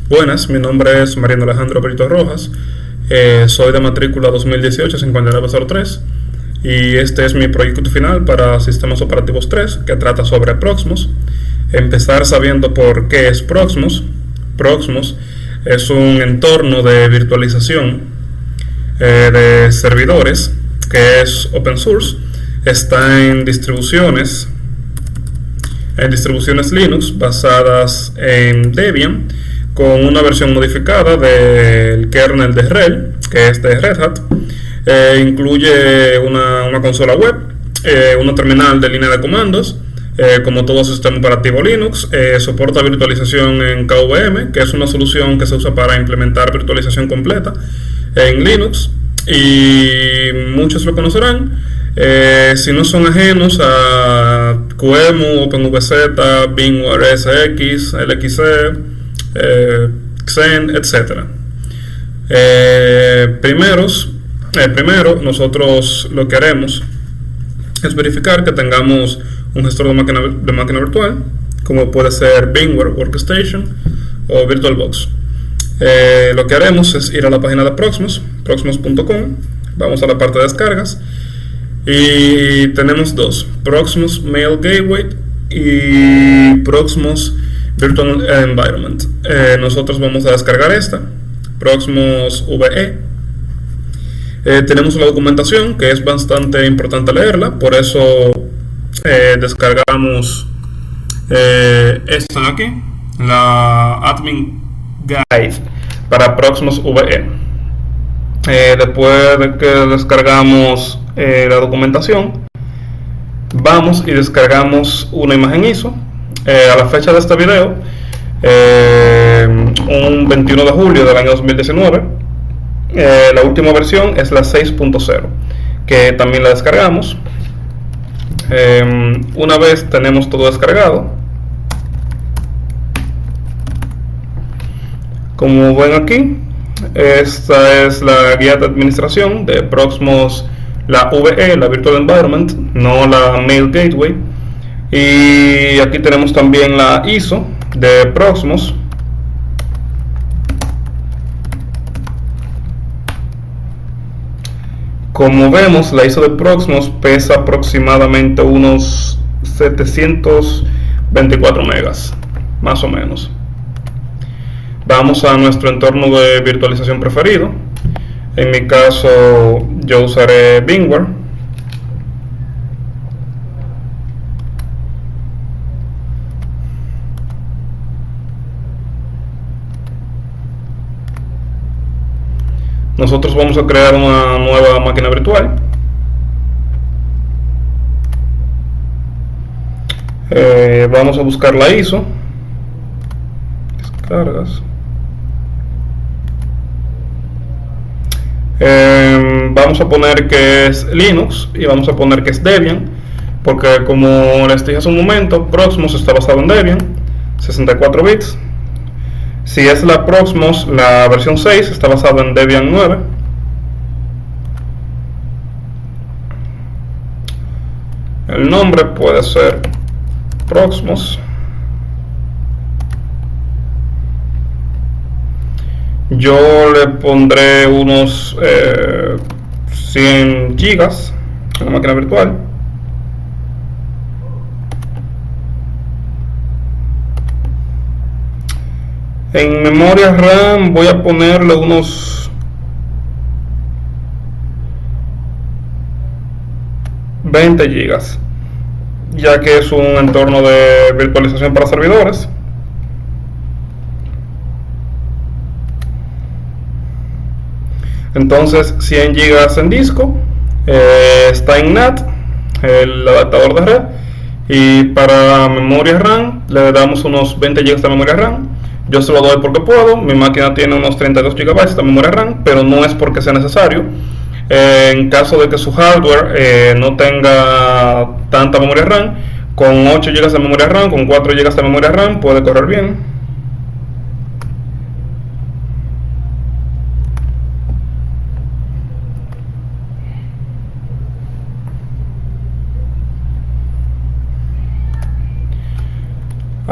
Buenas, mi nombre es Mariano Alejandro Brito Rojas, soy de matrícula 2018-5903 y este es mi proyecto final para Sistemas Operativos 3 que trata sobre Proxmox. Empezar sabiendo por qué es Proxmox. Proxmox es un entorno de virtualización de servidores que es open source, está en distribuciones Linux basadas en Debian con una versión modificada del kernel de RHEL, que es de Red Hat. Incluye una consola web, una terminal de línea de comandos, como todo sistema operativo Linux. Soporta virtualización en KVM, que es una solución que se usa para implementar virtualización completa en Linux, y muchos lo conocerán. Si no son ajenos a QEMU, OpenVZ, VMware SX, LXC, Xen, etc. Primero, nosotros lo que haremos es verificar que tengamos un gestor de máquina virtual, como puede ser VMware Workstation o VirtualBox. Lo que haremos es ir a la página de Proxmox, proxmox.com, vamos a la parte de descargas y tenemos dos: Proxmox Mail Gateway y Proxmox Virtual Environment. Nosotros vamos a descargar esta, Proxmox VE. Tenemos la documentación, que es bastante importante leerla, por eso descargamos esta de aquí, la Admin Guide para Proxmox VE. Después de que descargamos la documentación, vamos y descargamos una imagen ISO. A la fecha de este video, un 21 de julio del año 2019, la última versión es la 6.0, que también la descargamos. Una vez tenemos todo descargado, como ven aquí, esta es la guía de administración de Proxmox, la VE, la Virtual Environment, no la Mail Gateway. Y aquí tenemos también la ISO de Proxmox. Como vemos, la ISO de Proxmox pesa aproximadamente unos 724 megas, más o menos. Vamos a nuestro entorno de virtualización preferido. En mi caso, yo usaré VMware. Nosotros vamos a crear una nueva máquina virtual. Vamos a buscar la ISO. Descargas. Vamos a poner que es Linux y vamos a poner que es Debian, porque como les dije hace un momento, Proxmox está basado en Debian, 64 bits. Si es la Proxmox, la versión 6 está basada en Debian 9. El nombre puede ser Proxmox. Yo le pondré unos 100 gigas en la máquina virtual. En memoria RAM voy a ponerle unos 20 gigas, ya que es un entorno de virtualización para servidores. Entonces 100 gigas en disco, está en NAT, el adaptador de red, y para memoria RAM le damos unos 20 gigas de memoria RAM. Yo se lo doy porque puedo. Mi máquina tiene unos 32 GB de memoria RAM, pero no es porque sea necesario. En caso de que su hardware no tenga tanta memoria RAM, con 8 GB de memoria RAM, con 4 GB de memoria RAM puede correr bien.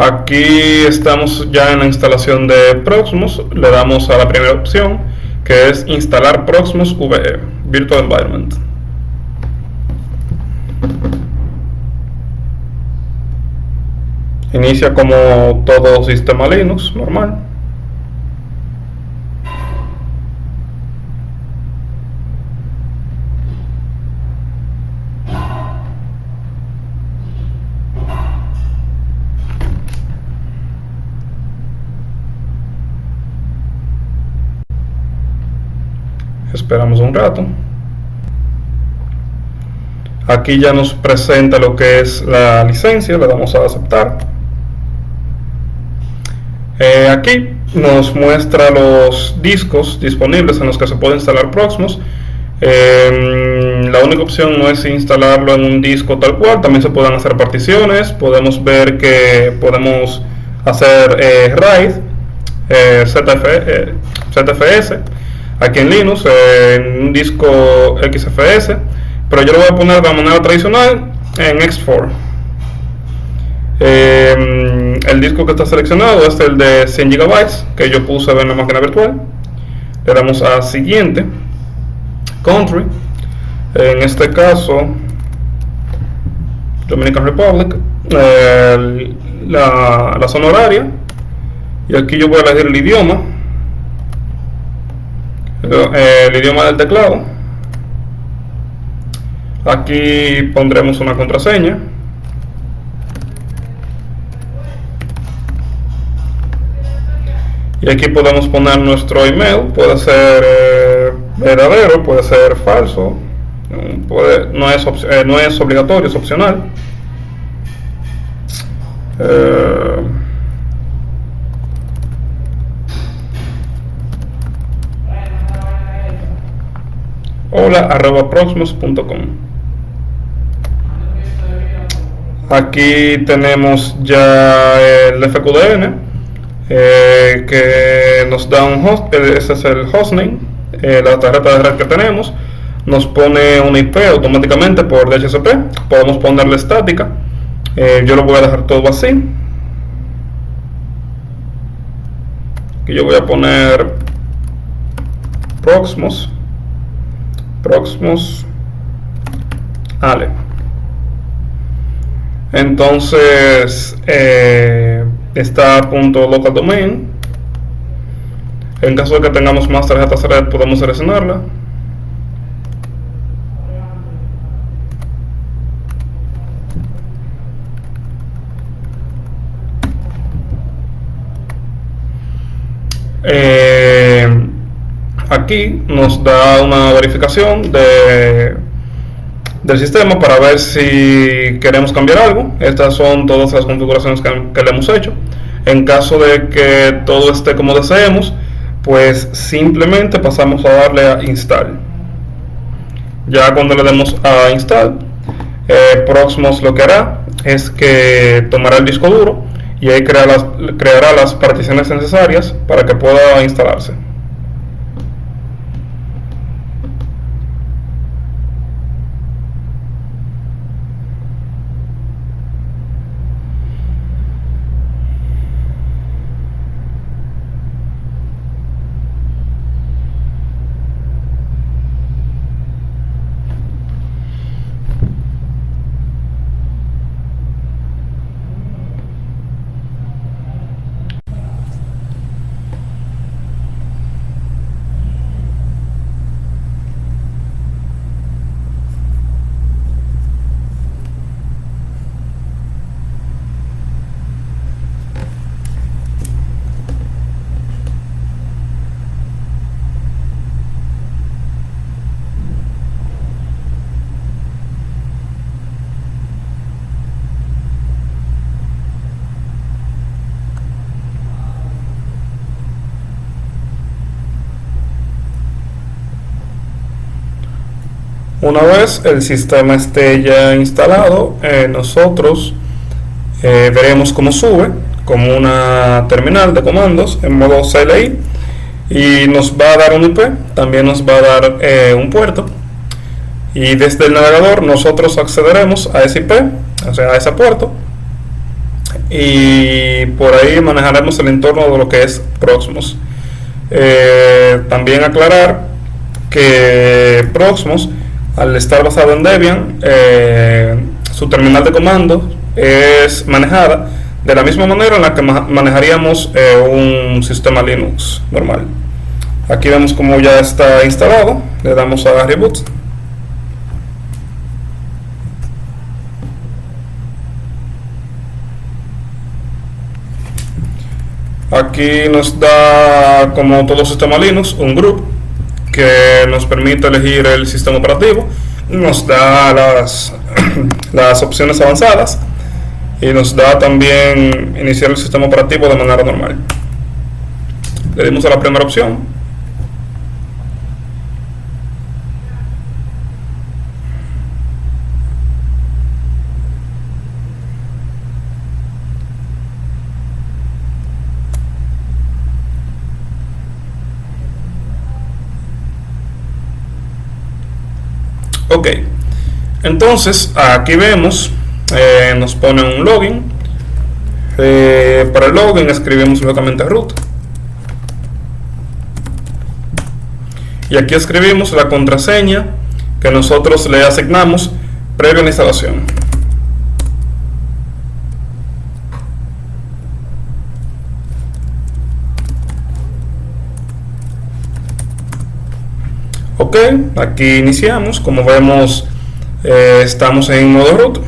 Aquí estamos ya en la instalación de Proxmox. Le damos a la primera opción, que es instalar Proxmox VE, Virtual Environment. Inicia como todo sistema Linux normal. Esperamos un rato. Aquí ya nos presenta lo que es la licencia, le damos a aceptar. Aquí nos muestra los discos disponibles en los que se puede instalar Proxmox. La única opción no es instalarlo en un disco tal cual, también se pueden hacer particiones. Podemos ver que podemos hacer RAID, ZFS, aquí en Linux, en un disco XFS, pero yo lo voy a poner de la manera tradicional en X4. El disco que está seleccionado es el de 100 GB que yo puse en la máquina virtual. Le damos a siguiente, country, en este caso Dominican Republic, la zona horaria, y aquí yo voy a elegir el idioma, el idioma del teclado. Aquí pondremos una contraseña. Y aquí podemos poner nuestro email, puede ser verdadero, puede ser falso, no es obligatorio, es opcional. hola@proxmox.com. Aquí tenemos ya el FQDN. Que nos da un host, ese es el hostname, la tarjeta de red que tenemos, nos pone una IP automáticamente por DHCP, podemos ponerle estática, yo lo voy a dejar todo así, aquí yo voy a poner Proxmox Ale. Entonces está .local domain. En caso de que tengamos más tarjetas de red, podemos seleccionarla. Aquí nos da una verificación del sistema para ver si queremos cambiar algo. Estas son todas las configuraciones que le hemos hecho. En caso de que todo esté como deseemos, pues simplemente pasamos a darle a install. Ya cuando le demos a install, Proxmox lo que hará es que tomará el disco duro y ahí creará las particiones necesarias para que pueda instalarse. Una vez el sistema esté ya instalado, nosotros veremos cómo sube como una terminal de comandos en modo CLI y nos va a dar un IP, también nos va a dar un puerto, y desde el navegador nosotros accederemos a ese IP, o sea a ese puerto, y por ahí manejaremos el entorno de lo que es Proxmox. También aclarar que Proxmox, al estar basado en Debian, su terminal de comando es manejada de la misma manera en la que manejaríamos un sistema Linux normal. Aquí vemos como ya está instalado, le damos a Reboot. Aquí nos da, como todo sistema Linux, un group que nos permite elegir el sistema operativo, nos da las opciones avanzadas y nos da también iniciar el sistema operativo de manera normal. Le dimos a la primera opción. Ok, entonces aquí vemos, nos pone un login. Para el login escribimos lógicamente root y aquí escribimos la contraseña que nosotros le asignamos previo a la instalación. Ok, aquí iniciamos. Como vemos, estamos en modo root.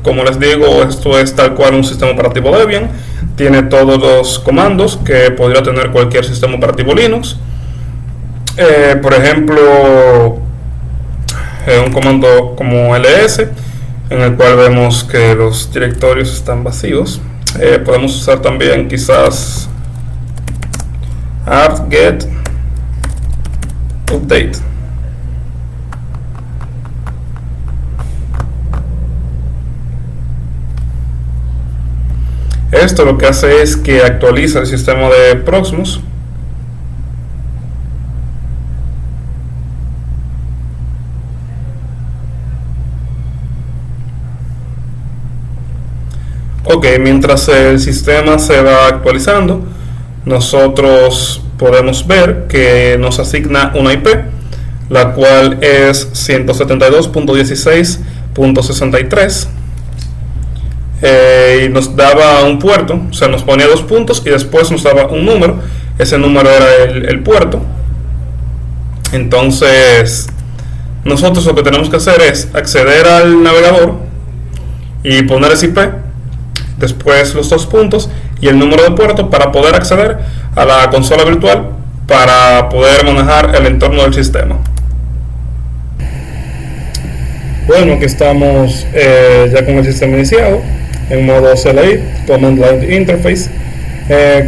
Como les digo, esto es tal cual un sistema operativo Debian. Tiene todos los comandos que podría tener cualquier sistema operativo Linux. Por ejemplo, un comando como ls, en el cual vemos que los directorios están vacíos. Podemos usar también quizás apt-get update. Esto lo que hace es que actualiza el sistema de Proxmox. Ok, mientras el sistema se va actualizando, nosotros podemos ver que nos asigna una IP, la cual es 172.16.63. Y nos daba un puerto, o sea, nos ponía 2 puntos y después nos daba un número. Ese número era el puerto. Entonces, nosotros lo que tenemos que hacer es acceder al navegador y poner ese IP, después los 2 puntos y el número de puerto para poder acceder a la consola virtual para poder manejar el entorno del sistema. Bueno, aquí estamos ya con el sistema iniciado en modo CLI, Command Line Interface.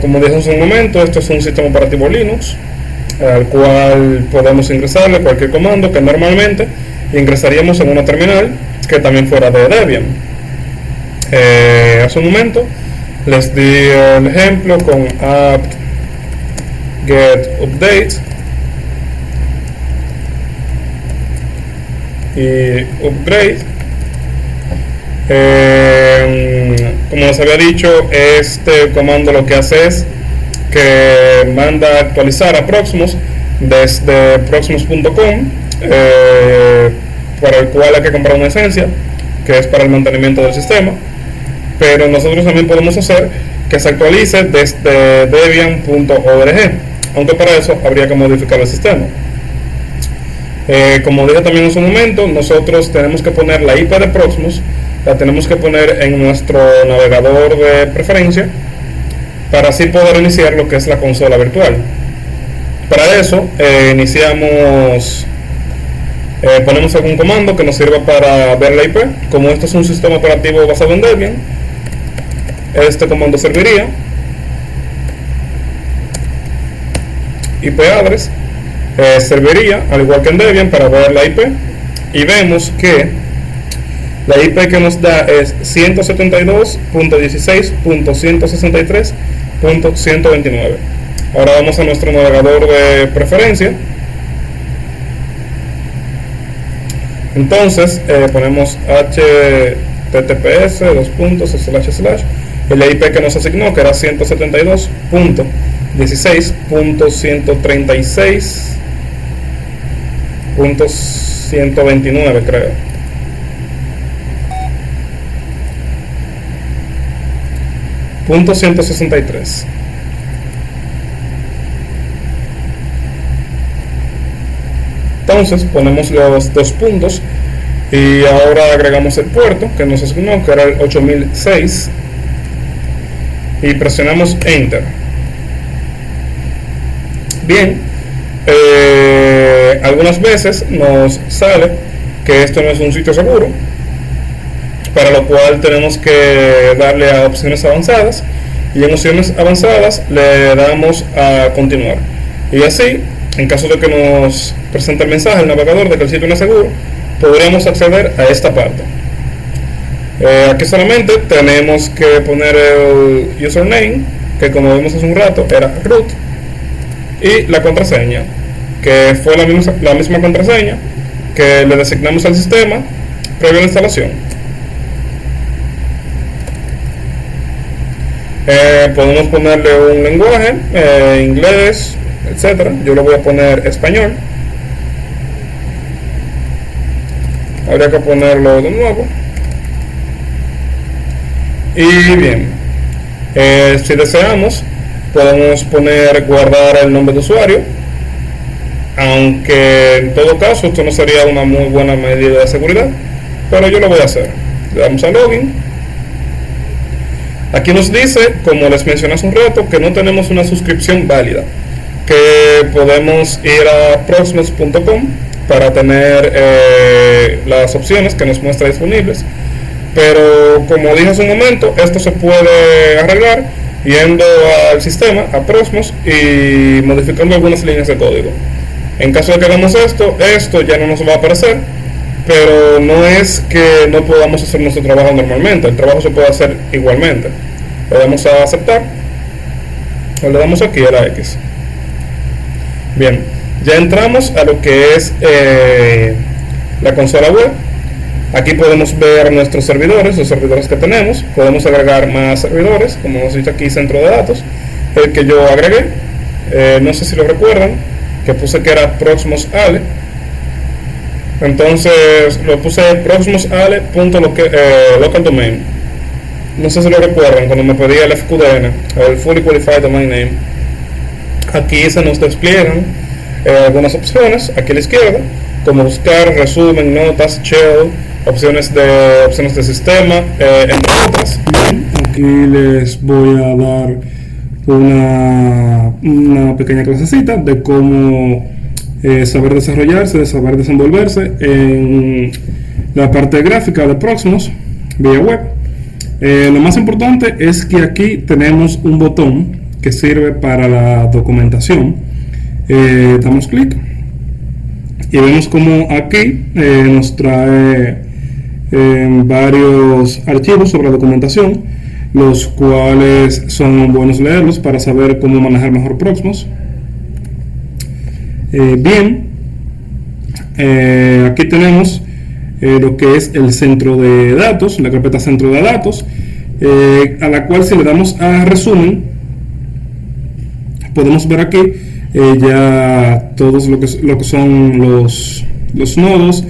Como dije hace un momento, esto es un sistema operativo Linux al cual podemos ingresarle cualquier comando que normalmente ingresaríamos en una terminal que también fuera de Debian. Hace un momento les di el ejemplo con apt-get update y upgrade. Como les había dicho, este comando lo que hace es que manda a actualizar a Proxmox desde proxmox.com, para el cual hay que comprar una licencia que es para el mantenimiento del sistema, pero nosotros también podemos hacer que se actualice desde debian.org, aunque para eso habría que modificar el sistema. Como dije también en su momento, nosotros tenemos que poner la IP de Proxmox, la tenemos que poner en nuestro navegador de preferencia para así poder iniciar lo que es la consola virtual. Para eso ponemos algún comando que nos sirva para ver la IP. Como esto es un sistema operativo basado en Debian, este comando serviría. IP address serviría al igual que en Debian para ver la IP, y vemos que la IP que nos da es 172.16.163.129. Ahora vamos a nuestro navegador de preferencia. Entonces ponemos https el IP que nos asignó, que era 172.16.136.129, creo. .163. Entonces ponemos los dos puntos y ahora agregamos el puerto que nos asignó, que era el 8006, y presionamos Enter. Bien, algunas veces nos sale que esto no es un sitio seguro, para lo cual tenemos que darle a opciones avanzadas, y en opciones avanzadas le damos a continuar, y así, en caso de que nos presente el mensaje el navegador de que el sitio no es seguro, podríamos acceder a esta parte. Aquí solamente tenemos que poner el username, que como vimos hace un rato era root, y la contraseña, que fue la misma contraseña que le designamos al sistema previo a la instalación. Podemos ponerle un lenguaje, inglés, etcétera. Yo le voy a poner español. Habría que ponerlo de nuevo. Y bien, si deseamos, podemos poner guardar el nombre de usuario, aunque en todo caso esto no sería una muy buena medida de seguridad, pero yo lo voy a hacer. Le damos a login. Aquí nos dice, como les mencioné hace un rato, que no tenemos una suscripción válida, que podemos ir a proxmox.com para tener las opciones que nos muestra disponibles, pero como dije hace un momento, esto se puede arreglar yendo al sistema, a Proxmox, y modificando algunas líneas de código. En caso de que hagamos esto ya no nos va a aparecer, pero no es que no podamos hacer nuestro trabajo normalmente, el trabajo se puede hacer igualmente. Le damos a aceptar, o le damos aquí a la X. Bien, ya entramos a lo que es la consola web. Aquí podemos ver nuestros servidores, los servidores que tenemos. Podemos agregar más servidores, como nos dice aquí centro de datos, el que yo agregué. No sé si lo recuerdan, que puse que era Proxmox Ale. Entonces lo puse proxmoxale.local domain. No sé si lo recuerdan cuando me pedía el FQDN, el Fully Qualified Domain Name. Aquí se nos despliegan algunas opciones aquí a la izquierda, como buscar, resumen, notas, shell, opciones de sistema, entre otras. Aquí les voy a dar una pequeña clasecita de cómo saber desarrollarse, saber desenvolverse en la parte gráfica de Proxmox vía web. Lo más importante es que aquí tenemos un botón que sirve para la documentación. Damos clic y vemos como aquí nos trae varios archivos sobre la documentación, los cuales son buenos leerlos para saber cómo manejar mejor Proxmox. Bien, aquí tenemos lo que es el centro de datos, la carpeta centro de datos, a la cual si le damos a resumen, podemos ver aquí ya todos lo que son los nodos,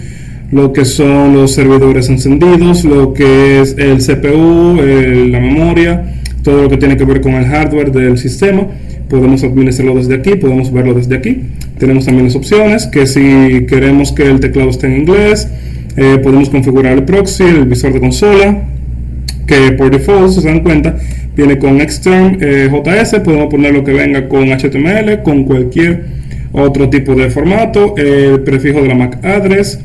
lo que son los servidores encendidos, lo que es el CPU, la memoria, todo lo que tiene que ver con el hardware del sistema. Podemos administrarlo desde aquí, podemos verlo desde aquí. Tenemos también las opciones, que si queremos que el teclado esté en inglés, podemos configurar el proxy, el visor de consola, que por default, si se dan cuenta, viene con Xterm JS. Podemos poner lo que venga con HTML, con cualquier otro tipo de formato, el prefijo de la MAC address,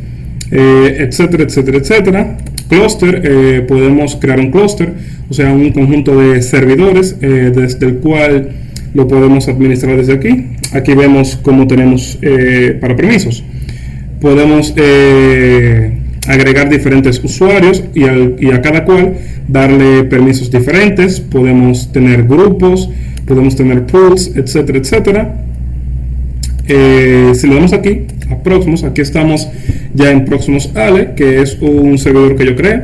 etcétera, etcétera, etcétera. Cluster, podemos crear un cluster, o sea, un conjunto de servidores desde el cual lo podemos administrar desde aquí. Aquí vemos cómo tenemos para permisos. Podemos agregar diferentes usuarios y a cada cual darle permisos diferentes. Podemos tener grupos, podemos tener pools, etcétera, etcétera. Si le damos aquí a Proxmox, aquí estamos ya en Proxmox Ale, que es un servidor que yo creé.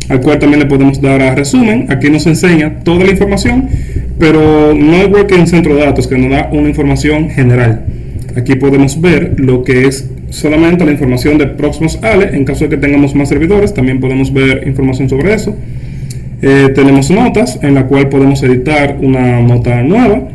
al cual también le podemos dar a resumen. Aquí nos enseña toda la información, pero no igual que en centro de datos, que nos da una información general. Aquí podemos ver lo que es solamente la información de Proxmox ALE. En caso de que tengamos más servidores, también podemos ver información sobre eso. Tenemos notas, en la cual podemos editar una nota nueva.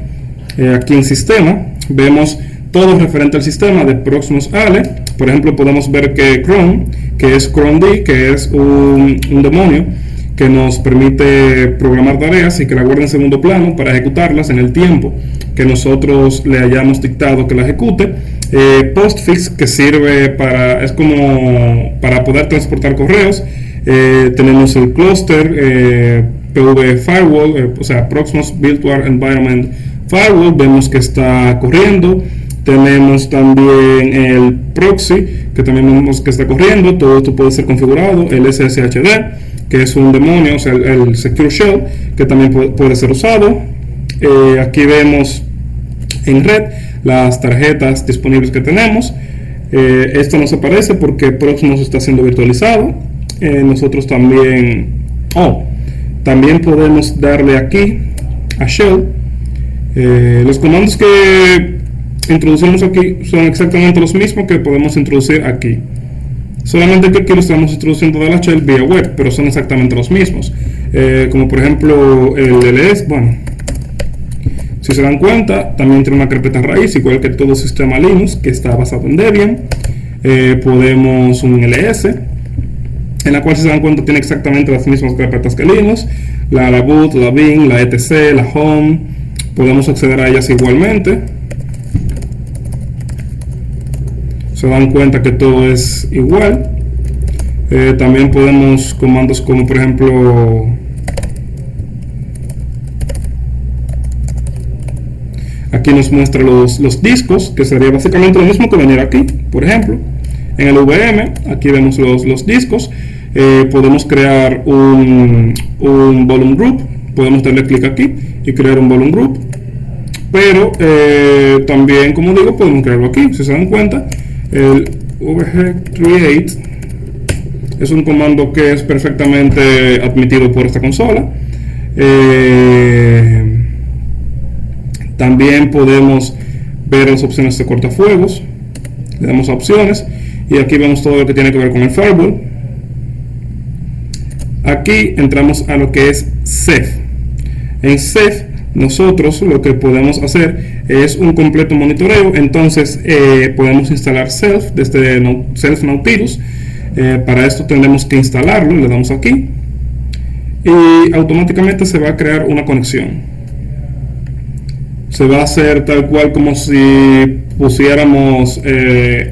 Aquí en sistema vemos todo referente al sistema de Proxmox ALE. Por ejemplo, podemos ver que Cron, que es cronD, que es un demonio que nos permite programar tareas y que la guarde en segundo plano para ejecutarlas en el tiempo que nosotros le hayamos dictado que la ejecute. Postfix, que sirve es como para poder transportar correos. Tenemos el cluster, PV Firewall, o sea, Proxmox Virtual Environment Firewall, vemos que está corriendo. Tenemos también el proxy, que también vemos que está corriendo. Todo esto puede ser configurado. El SSHD, que es un demonio, o sea, el Secure Shell, que también puede ser usado. Aquí vemos en red las tarjetas disponibles que tenemos. Esto nos aparece porque Proxmox está siendo virtualizado. Nosotros también también podemos darle aquí a Shell. Los comandos que introducimos aquí son exactamente los mismos que podemos introducir aquí, solamente que aquí lo estamos introduciendo de la shell vía web, pero son exactamente los mismos. Como por ejemplo el ls, bueno, si se dan cuenta, también tiene una carpeta raíz, igual que todo sistema Linux que está basado en Debian. Podemos un ls, en la cual, si se dan cuenta, tiene exactamente las mismas carpetas que Linux, la boot, la bin, la etc, la home. Podemos acceder a ellas igualmente. Se dan cuenta que todo es igual. También podemos comandos como por ejemplo aquí nos muestra los discos, que sería básicamente lo mismo que venir aquí. Por ejemplo, en el VM, aquí vemos los discos. Podemos crear un volume group. Podemos darle clic aquí y crear un volume group. Pero también, como digo, podemos crearlo aquí. Si se dan cuenta, el vg-create es un comando que es perfectamente admitido por esta consola. También podemos ver las opciones de cortafuegos. Le damos a opciones y aquí vemos todo lo que tiene que ver con el firewall. Aquí entramos a lo que es Ceph. En Ceph nosotros lo que podemos hacer es un completo monitoreo. Entonces podemos instalar Ceph desde Ceph Nautilus. Para esto tendremos que instalarlo, le damos aquí y automáticamente se va a crear una conexión. Se va a hacer tal cual como si pusiéramos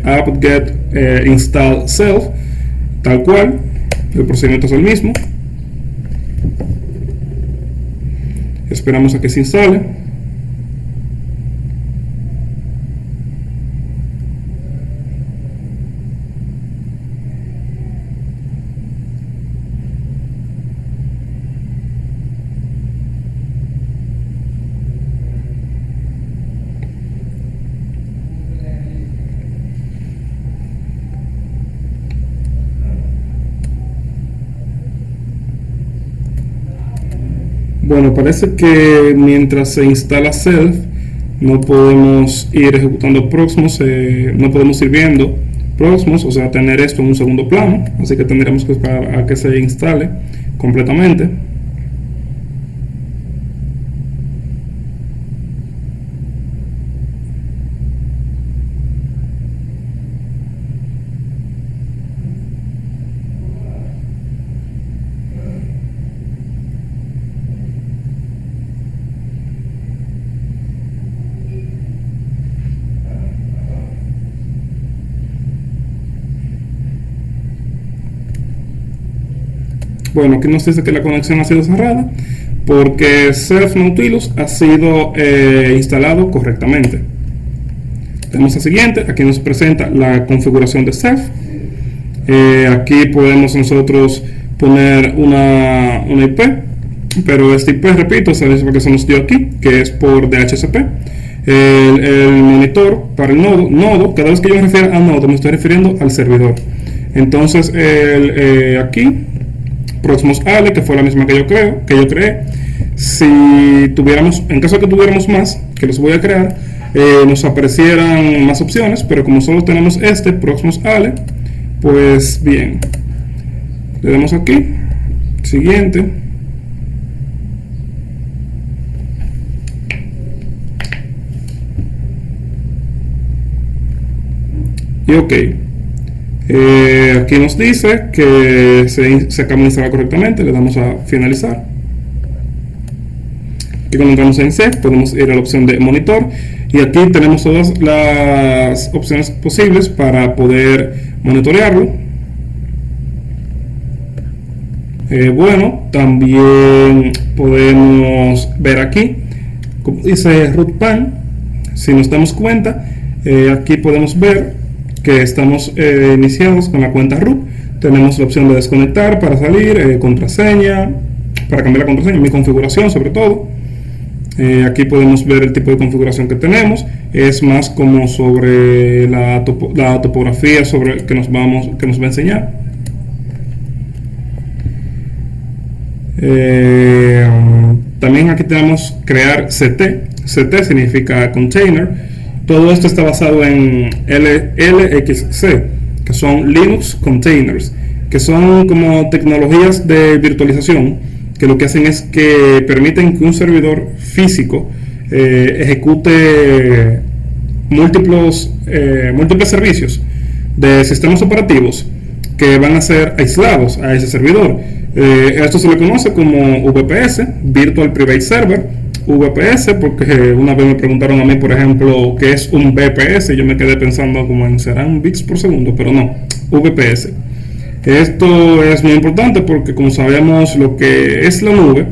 apt-get install Ceph, tal cual. El procedimiento es el mismo. Esperamos a que se instale. Bueno, parece que mientras se instala Ceph no podemos ir ejecutando Proxmox, no podemos ir viendo Proxmox, o sea, tener esto en un segundo plano, así que tendremos que esperar a que se instale completamente. Bueno, aquí nos dice que la conexión ha sido cerrada porque Ceph Nautilus ha sido instalado correctamente. Tenemos la siguiente, aquí nos presenta la configuración de Ceph. Aquí podemos nosotros poner una IP, pero esta IP, repito, sabes porque se nos dio aquí, que es por DHCP. El monitor para el nodo, cada vez que yo me refiero a nodo, me estoy refiriendo al servidor. Entonces, aquí Proxmox Ale, que fue la misma que yo creé. Si tuviéramos, en caso de que tuviéramos más, que los voy a crear, nos aparecieran más opciones, pero como solo tenemos este, Proxmox Ale, pues bien, le damos aquí, siguiente. Y ok, aquí nos dice que se acaba de instalar correctamente, le damos a finalizar. Aquí cuando entramos en Set podemos ir a la opción de monitor y aquí tenemos todas las opciones posibles para poder monitorearlo. Bueno, también podemos ver aquí, como dice root pan, si nos damos cuenta, aquí podemos ver que estamos iniciados con la cuenta root. Tenemos la opción de desconectar para salir, contraseña, para cambiar la contraseña, mi configuración sobre todo. Aquí podemos ver el tipo de configuración que tenemos. Es más como sobre la topografía sobre que nos va a enseñar. También aquí tenemos crear CT. CT significa container. Todo esto está basado en LXC, que son Linux Containers, que son como tecnologías de virtualización, que lo que hacen es que permiten que un servidor físico ejecute múltiples servicios de sistemas operativos que van a ser aislados a ese servidor. Esto se le conoce como VPS, Virtual Private Server. VPS, porque una vez me preguntaron a mí, por ejemplo, qué es un VPS, y yo me quedé pensando como en serán bits por segundo, pero no, VPS. Esto es muy importante porque, como sabemos, lo que es la nube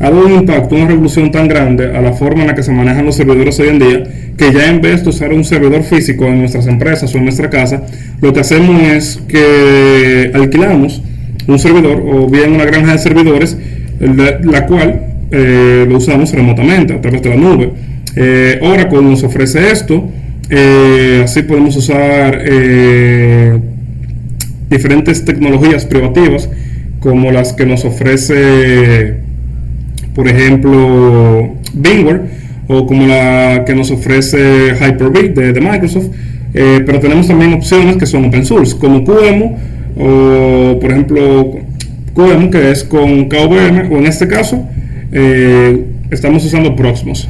ha dado un impacto, una revolución tan grande a la forma en la que se manejan los servidores hoy en día, que ya en vez de usar un servidor físico en nuestras empresas o en nuestra casa, lo que hacemos es que alquilamos un servidor o bien una granja de servidores, la cual lo usamos remotamente a través de la nube. Oracle nos ofrece esto. Así podemos usar diferentes tecnologías privativas como las que nos ofrece, por ejemplo, VMware, o como la que nos ofrece Hyper-V de Microsoft. Pero tenemos también opciones que son open source, como QEMU, o por ejemplo QEMU, que es con KVM, o en este caso estamos usando Proxmox.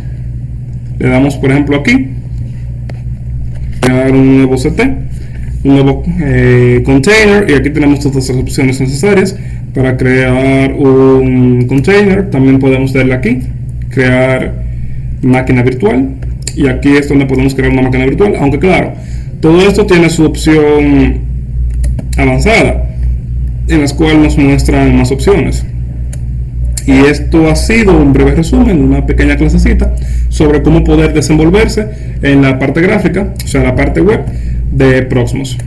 Le damos, por ejemplo, aquí crear un nuevo CT, un nuevo container, y aquí tenemos todas las opciones necesarias para crear un container. También podemos darle aquí crear máquina virtual, y aquí es donde podemos crear una máquina virtual, aunque claro, todo esto tiene su opción avanzada, en las cuales nos muestran más opciones. Y esto ha sido un breve resumen, una pequeña clasecita sobre cómo poder desenvolverse en la parte gráfica, o sea, la parte web de Proxmox.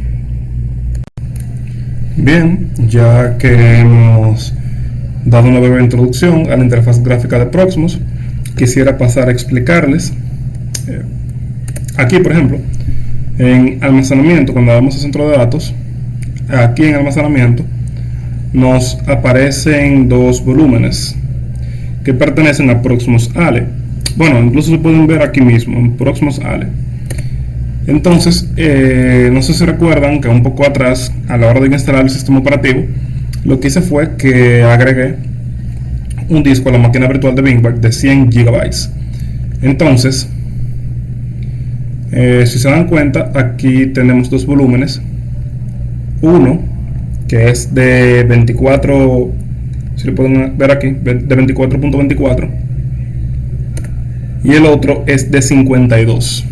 Bien, ya que hemos dado una breve introducción a la interfaz gráfica de Proxmox, quisiera pasar a explicarles. Aquí, por ejemplo, en almacenamiento, cuando vamos a centro de datos, aquí en almacenamiento nos aparecen dos volúmenes que pertenecen a Proxmox Ale. Bueno, incluso se pueden ver aquí mismo en Proxmox Ale. Entonces, no sé si recuerdan que un poco atrás, a la hora de instalar el sistema operativo, lo que hice fue que agregué un disco a la máquina virtual de VMware de 100 GB. Entonces, si se dan cuenta, aquí tenemos dos volúmenes. Uno que es de 24, si lo pueden ver aquí, de 24.24, y el otro es de 52.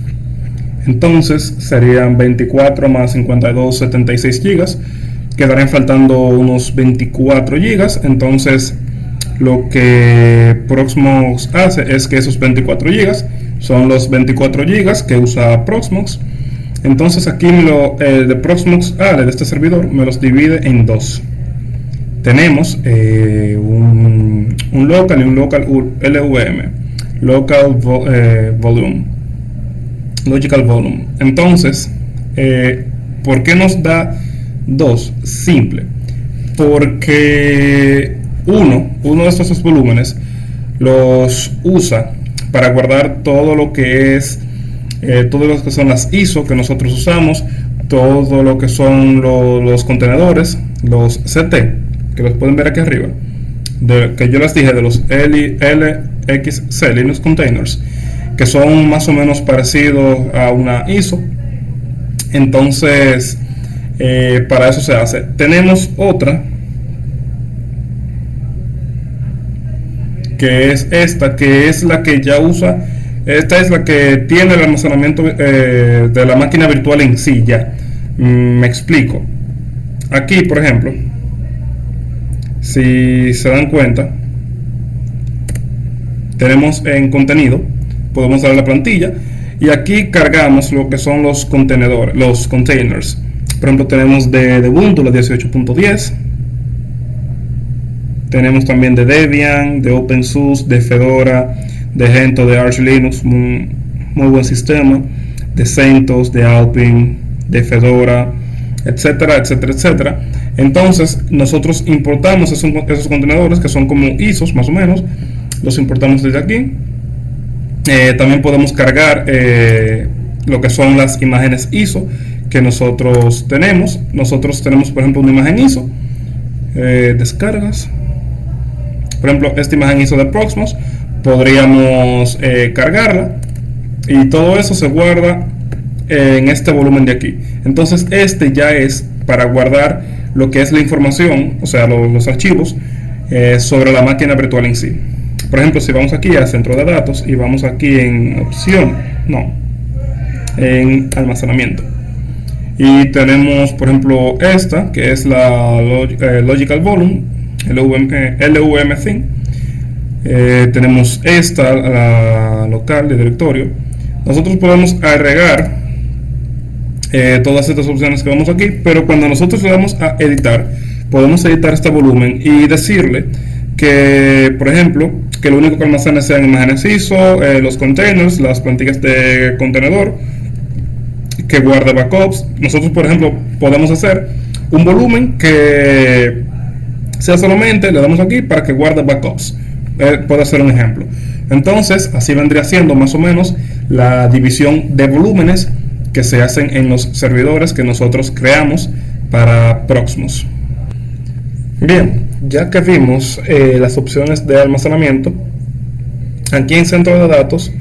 Entonces serían 24 más 52, 76 GB. Quedarían faltando unos 24 GB. Entonces lo que Proxmox hace es que esos 24 GB son los 24 GB que usa Proxmox. Entonces aquí de Proxmox Ale, de este servidor, me los divide en dos. Tenemos un local y un local LVM, local volume, logical volume. Entonces, ¿por qué nos da dos? Simple, porque uno de estos dos volúmenes los usa para guardar todo lo que es todo lo que son las ISO que nosotros usamos, todo lo que son los contenedores, los CT, que los pueden ver aquí arriba, que yo les dije de los LXC, Linux Containers, que son más o menos parecidos a una ISO. Entonces, para eso se hace. Tenemos otra, que es esta, que es la que ya usa. Esta es la que tiene el almacenamiento de la máquina virtual en sí ya. Me explico. Aquí, por ejemplo, si se dan cuenta, tenemos en contenido, podemos dar la plantilla y aquí cargamos lo que son los contenedores, los containers. Por ejemplo, tenemos de Ubuntu la 18.10, tenemos también de Debian, de OpenSUSE, de Fedora, de Gentoo, de Arch Linux, muy buen sistema, de CentOS, de Alpine, de Fedora, etcétera, etcétera, etcétera. Entonces nosotros importamos esos contenedores que son como ISOs más o menos, los importamos desde aquí. También podemos cargar lo que son las imágenes ISO que nosotros tenemos. Nosotros tenemos, por ejemplo, una imagen ISO, descargas, por ejemplo, esta imagen ISO de Proxmox, podríamos cargarla y todo eso se guarda en este volumen de aquí. Entonces este ya es para guardar lo que es la información, o sea, los archivos sobre la máquina virtual en sí. Por ejemplo, si vamos aquí al centro de datos y vamos aquí en opción, en almacenamiento, y tenemos, por ejemplo, esta que es la Logical Volume, LVMthing. Tenemos esta, la local de directorio. Nosotros podemos agregar todas estas opciones que vemos aquí, pero cuando nosotros le damos a editar, podemos editar este volumen y decirle que, por ejemplo, que lo único que almacene sean imágenes ISO, los containers, las plantillas de contenedor, que guarde backups. Nosotros, por ejemplo, podemos hacer un volumen que sea solamente, le damos aquí para que guarde backups. Puede ser un ejemplo. Entonces, así vendría siendo más o menos la división de volúmenes que se hacen en los servidores que nosotros creamos para Proxmox. Bien, ya que vimos las opciones de almacenamiento, aquí en centro de datos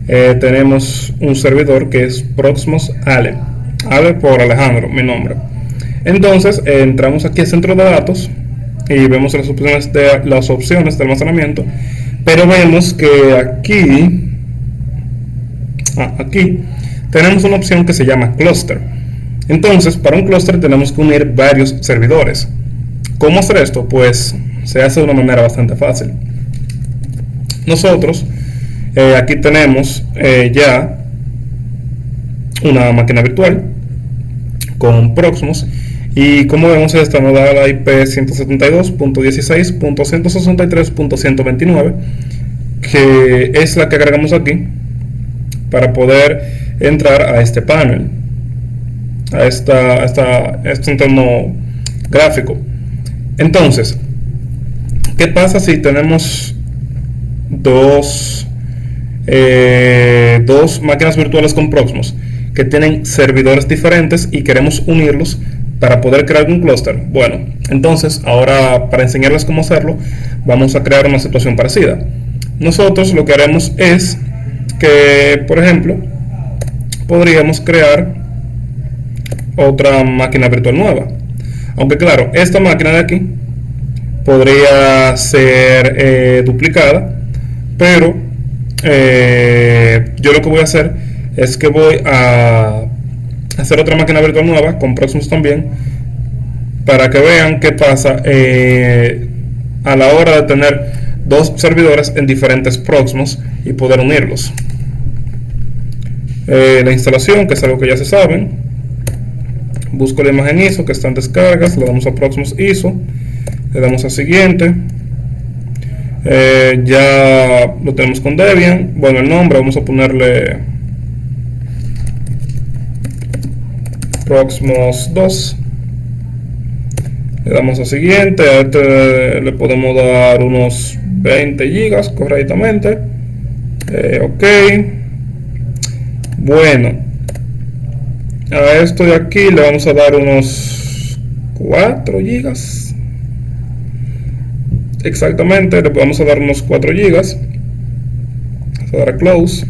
tenemos un servidor que es Proxmox Ale. Ale por Alejandro, mi nombre. Entonces, entramos aquí al centro de datos y vemos las opciones de almacenamiento, pero vemos que aquí tenemos una opción que se llama cluster. Entonces, para un cluster tenemos que unir varios servidores. ¿Cómo hacer esto? Pues se hace de una manera bastante fácil. Nosotros aquí tenemos ya una máquina virtual con Proxmox. Y como vemos, esta nos da la IP 172.16.163.129, que es la que agregamos aquí para poder entrar a este panel, a este entorno gráfico. Entonces, ¿qué pasa si tenemos dos máquinas virtuales con Proxmox que tienen servidores diferentes y queremos unirlos para poder crear un clúster? Bueno, entonces ahora, para enseñarles cómo hacerlo, vamos a crear una situación parecida. Nosotros lo que haremos es que, por ejemplo, podríamos crear otra máquina virtual nueva. Aunque claro, esta máquina de aquí podría ser duplicada, pero yo lo que voy a hacer es que voy a hacer otra máquina virtual nueva con Proxmox también, para que vean qué pasa a la hora de tener dos servidores en diferentes Proxmox y poder unirlos. La instalación, que es algo que ya se saben, busco la imagen ISO que está en descargas, le damos a Proxmox ISO, le damos a siguiente. Ya lo tenemos con Debian. Bueno, el nombre vamos a ponerle Proxmox 2. Le damos a siguiente, a este le podemos dar unos 20 gigas correctamente. Ok. Bueno, a esto de aquí le vamos a dar unos 4 gigas. Exactamente, le vamos a dar unos 4 gigas. Vamos a dar a close.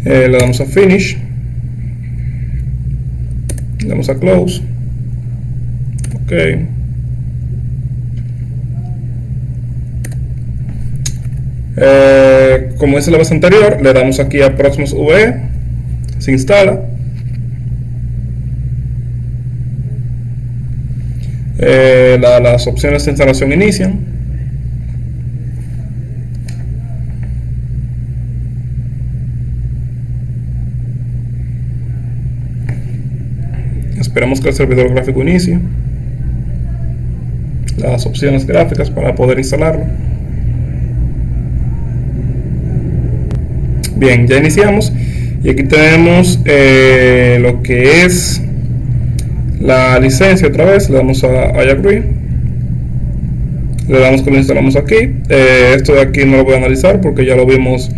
Le damos a finish. Le damos a close. Ok. Como hice la vez anterior, le damos aquí a Proxmox VE. Se instala. Las opciones de instalación inician. Esperamos que el servidor gráfico inicie las opciones gráficas para poder instalarlo. Bien, ya iniciamos y aquí tenemos lo que es la licencia. Otra vez le damos a I agree, le damos que lo instalamos aquí. Esto de aquí no lo voy a analizar porque ya lo vimos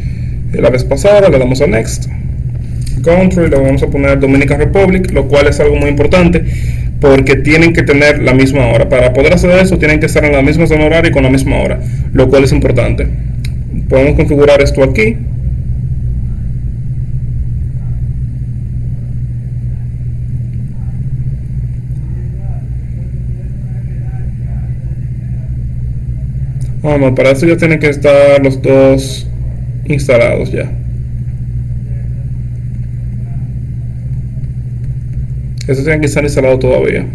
la vez pasada. Le damos a next. Country, le vamos a poner Dominican Republic, lo cual es algo muy importante porque tienen que tener la misma hora. Para poder hacer eso tienen que estar en la misma zona horaria y con la misma hora, lo cual es importante. Podemos configurar esto aquí. No, para eso ya tienen que estar los dos instalados ya. Eso tiene que estar instalado todavía.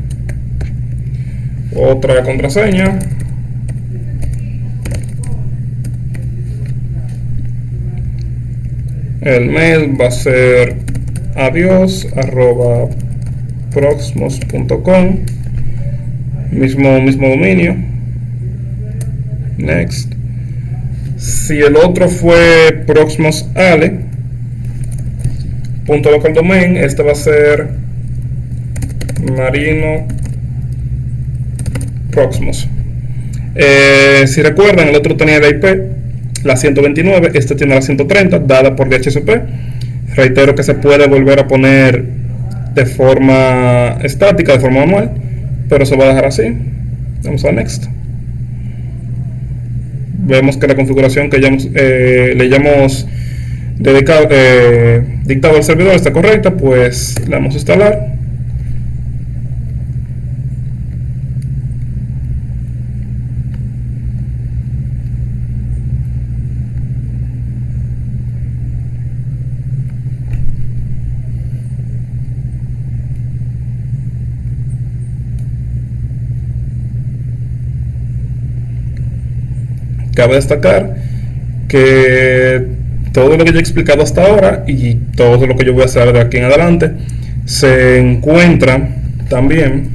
Otra contraseña. El mail va a ser adios@proxmox.com. Mismo dominio. Next. Si el otro fue proxmoxale.local domain, este va a ser Marino Proxmox. Si recuerdan, el otro tenía la IP, la 129, este tiene la 130, dada por DHCP. Reitero que se puede volver a poner de forma estática, de forma manual, pero se va a dejar así. Vamos a Next. Vemos que la configuración que le hayamos dictado al servidor está correcta, pues le vamos a instalar. Cabe destacar que todo lo que yo he explicado hasta ahora y todo lo que yo voy a hacer de aquí en adelante se encuentra también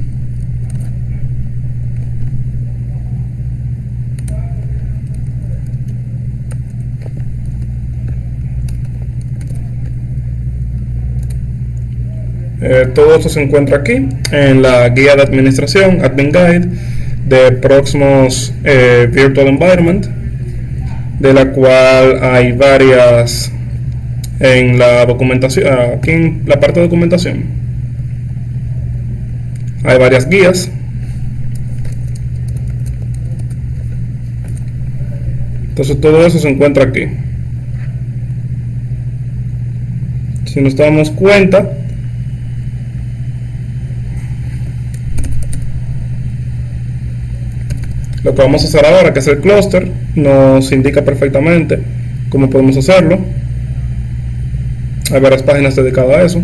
todo esto se encuentra aquí en la guía de administración, Admin Guide de Proxmox Virtual Environment, de la cual hay varias en la documentación. Aquí en la parte de documentación hay varias guías. Entonces todo eso se encuentra aquí. Si nos damos cuenta, lo que vamos a hacer ahora, que es el clúster, nos indica perfectamente cómo podemos hacerlo. Hay varias páginas dedicadas a eso.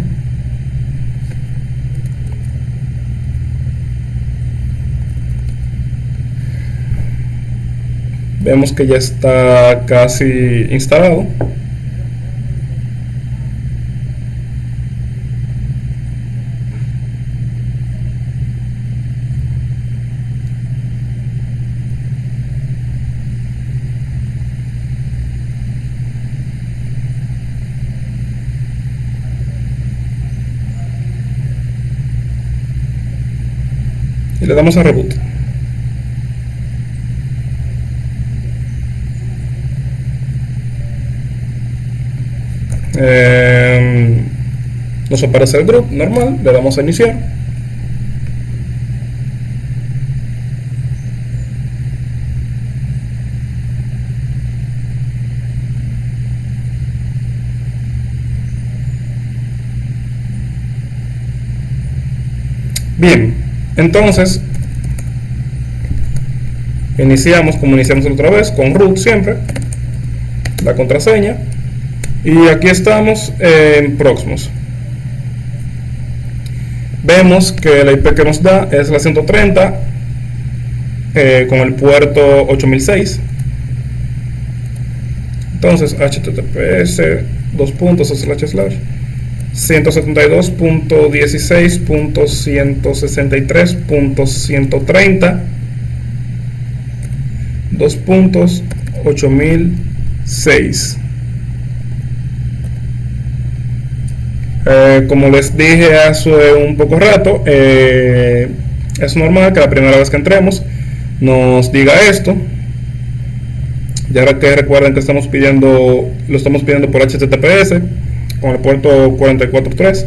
Vemos que ya está casi instalado. le damos a reboot. Nos aparece el group normal, le damos a iniciar. Bien, entonces iniciamos como iniciamos otra vez, con root siempre, la contraseña, y aquí estamos en Proxmox. Vemos que la IP que nos da es la 130 con el puerto 8006. Entonces https 172.16.163.130 2.8006. Como les dije hace un poco rato, es normal que la primera vez que entremos nos diga esto. Ya que recuerden que lo estamos pidiendo por HTTPS con el puerto 443.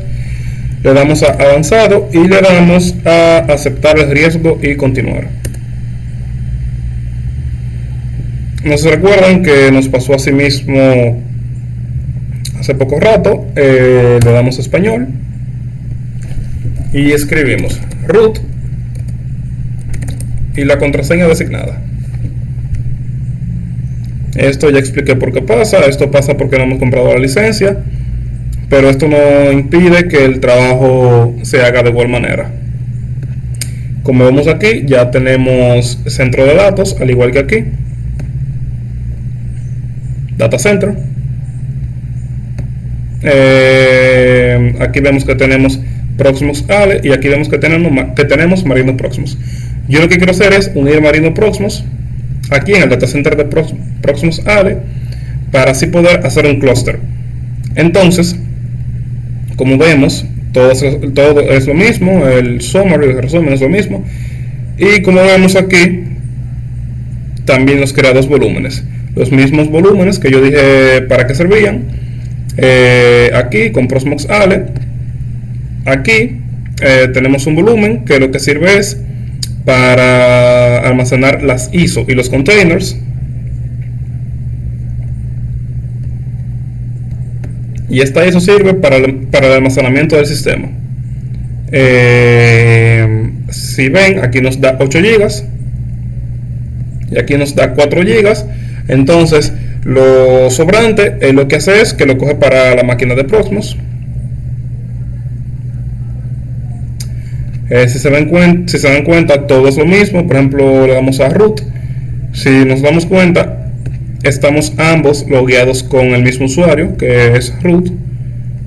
Le damos a avanzado y le damos a aceptar el riesgo y continuar. No se recuerdan que nos pasó así mismo hace poco rato. Le damos a español y escribimos root y la contraseña designada. Esto ya expliqué por qué pasa. Esto pasa porque no hemos comprado la licencia, pero esto no impide que el trabajo se haga de igual manera. Como vemos aquí, ya tenemos centro de datos, al igual que aquí, data center. Aquí vemos que tenemos Proxmox Ale y aquí vemos que tenemos Marino Proxmox. Yo lo que quiero hacer es unir Marino Proxmox aquí en el data center de Proxmox Ale para así poder hacer un clúster. Entonces, como vemos, todo es lo mismo, el summary, el resumen es lo mismo, y como vemos aquí, también nos crea dos volúmenes, los mismos volúmenes que yo dije para qué servían. Aquí con Proxmox Ale, aquí tenemos un volumen que lo que sirve es para almacenar las ISO y los containers, y esta ISO sirve para el almacenamiento del sistema. Si ven, aquí nos da 8 GB y aquí nos da 4 GB. Entonces lo sobrante lo que hace es que lo coge para la máquina de Proxmox. Si se dan cuenta, todo es lo mismo. Por ejemplo, le damos a root. Si nos damos cuenta, estamos ambos logueados con el mismo usuario, que es root,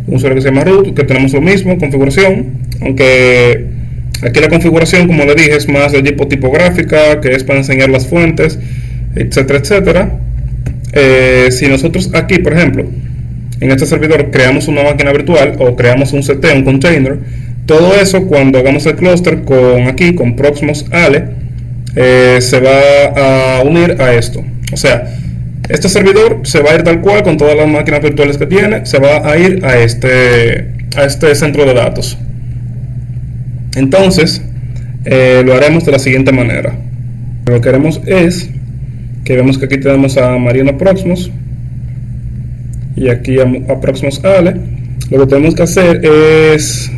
un usuario que se llama root, que tenemos lo mismo, configuración, aunque aquí la configuración, como le dije, es más de tipo tipográfica, que es para enseñar las fuentes, etcétera, etcétera. Si nosotros aquí, por ejemplo, en este servidor creamos una máquina virtual o creamos un CT, un container, todo eso cuando hagamos el clúster con Proxmox Ale se va a unir a esto. O sea, este servidor se va a ir tal cual con todas las máquinas virtuales que tiene, se va a ir a este centro de datos. Entonces lo haremos de la siguiente manera. Lo que haremos es que vemos que aquí tenemos a Marino Proxmox y aquí a Proxmox Ale. Lo que tenemos que hacer es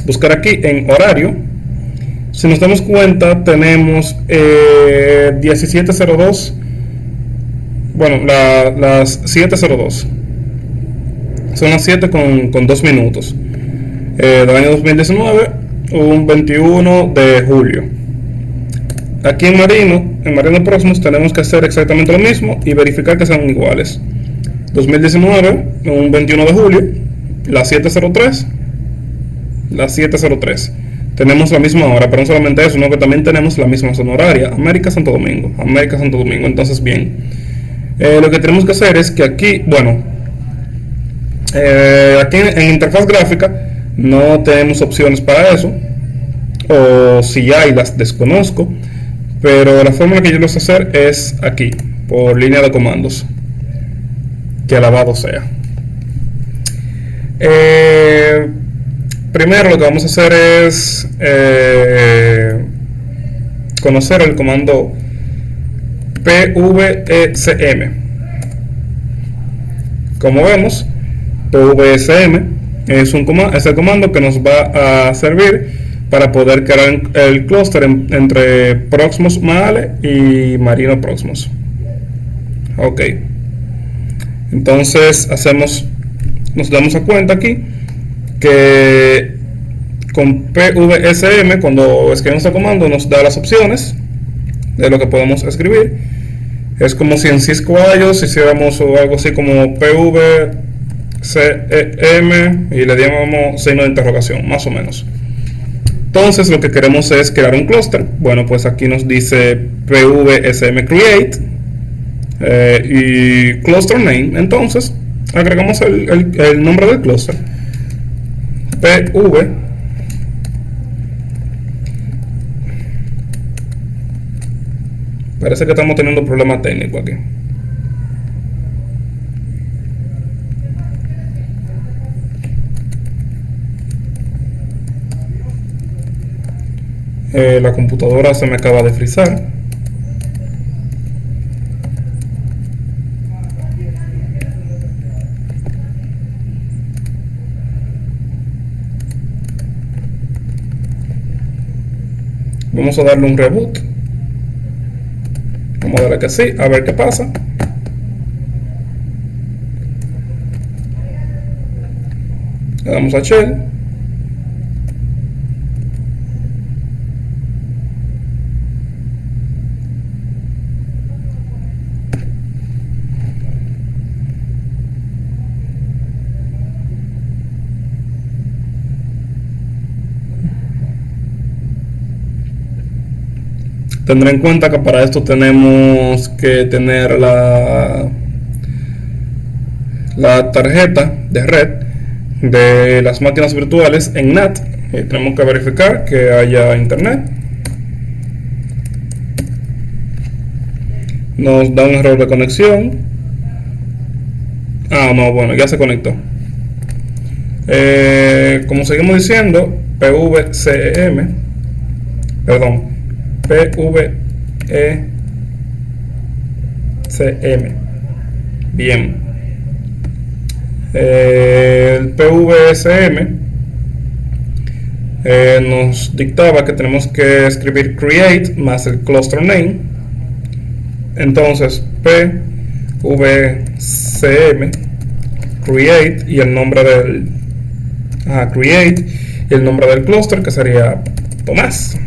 buscar aquí en horario. Si nos damos cuenta, tenemos 17:02, bueno, las 7:02, son las 7 con 2 minutos del año 2019, un 21 de julio. Aquí en Marino Proxmox tenemos que hacer exactamente lo mismo y verificar que sean iguales. 2019, un 21 de julio, las 7:03, las 7:03. Tenemos la misma hora, pero no solamente eso, sino que también tenemos la misma zona horaria, América Santo Domingo. Entonces, bien, lo que tenemos que hacer es que aquí, bueno, aquí en interfaz gráfica no tenemos opciones para eso. o si hay las desconozco, pero la forma en que yo lo sé hacer es aquí, por línea de comandos. Que alabado sea. Primero lo que vamos a hacer es conocer el comando pvsm. Como vemos, pvsm es el comando que nos va a servir para poder crear el clúster entre Proxmox Maale y Marino Proxmox. Ok, entonces nos damos cuenta aquí que con pvsm, cuando escribimos el comando, nos da las opciones de lo que podemos escribir. Es como si en Cisco IOS hiciéramos algo así como pvsm y le diéramos signo de interrogación, más o menos. Entonces lo que queremos es crear un clúster. Bueno, pues aquí nos dice pvsm create y cluster name. Entonces agregamos el nombre del clúster, pv parece que estamos teniendo un problema técnico aquí. La computadora se me acaba de frizar. Vamos a darle un reboot. Vamos a darle que sí, a ver qué pasa. Le damos a shell. Tendré en cuenta que para esto tenemos que tener la tarjeta de red de las máquinas virtuales en NAT. Y tenemos que verificar que haya internet. Nos da un error de conexión. No, bueno, ya se conectó. Como seguimos diciendo, pvsm, bien. El pvsm nos dictaba que tenemos que escribir create más el cluster name. Entonces pvsm create y el nombre del clúster, que sería Tomás.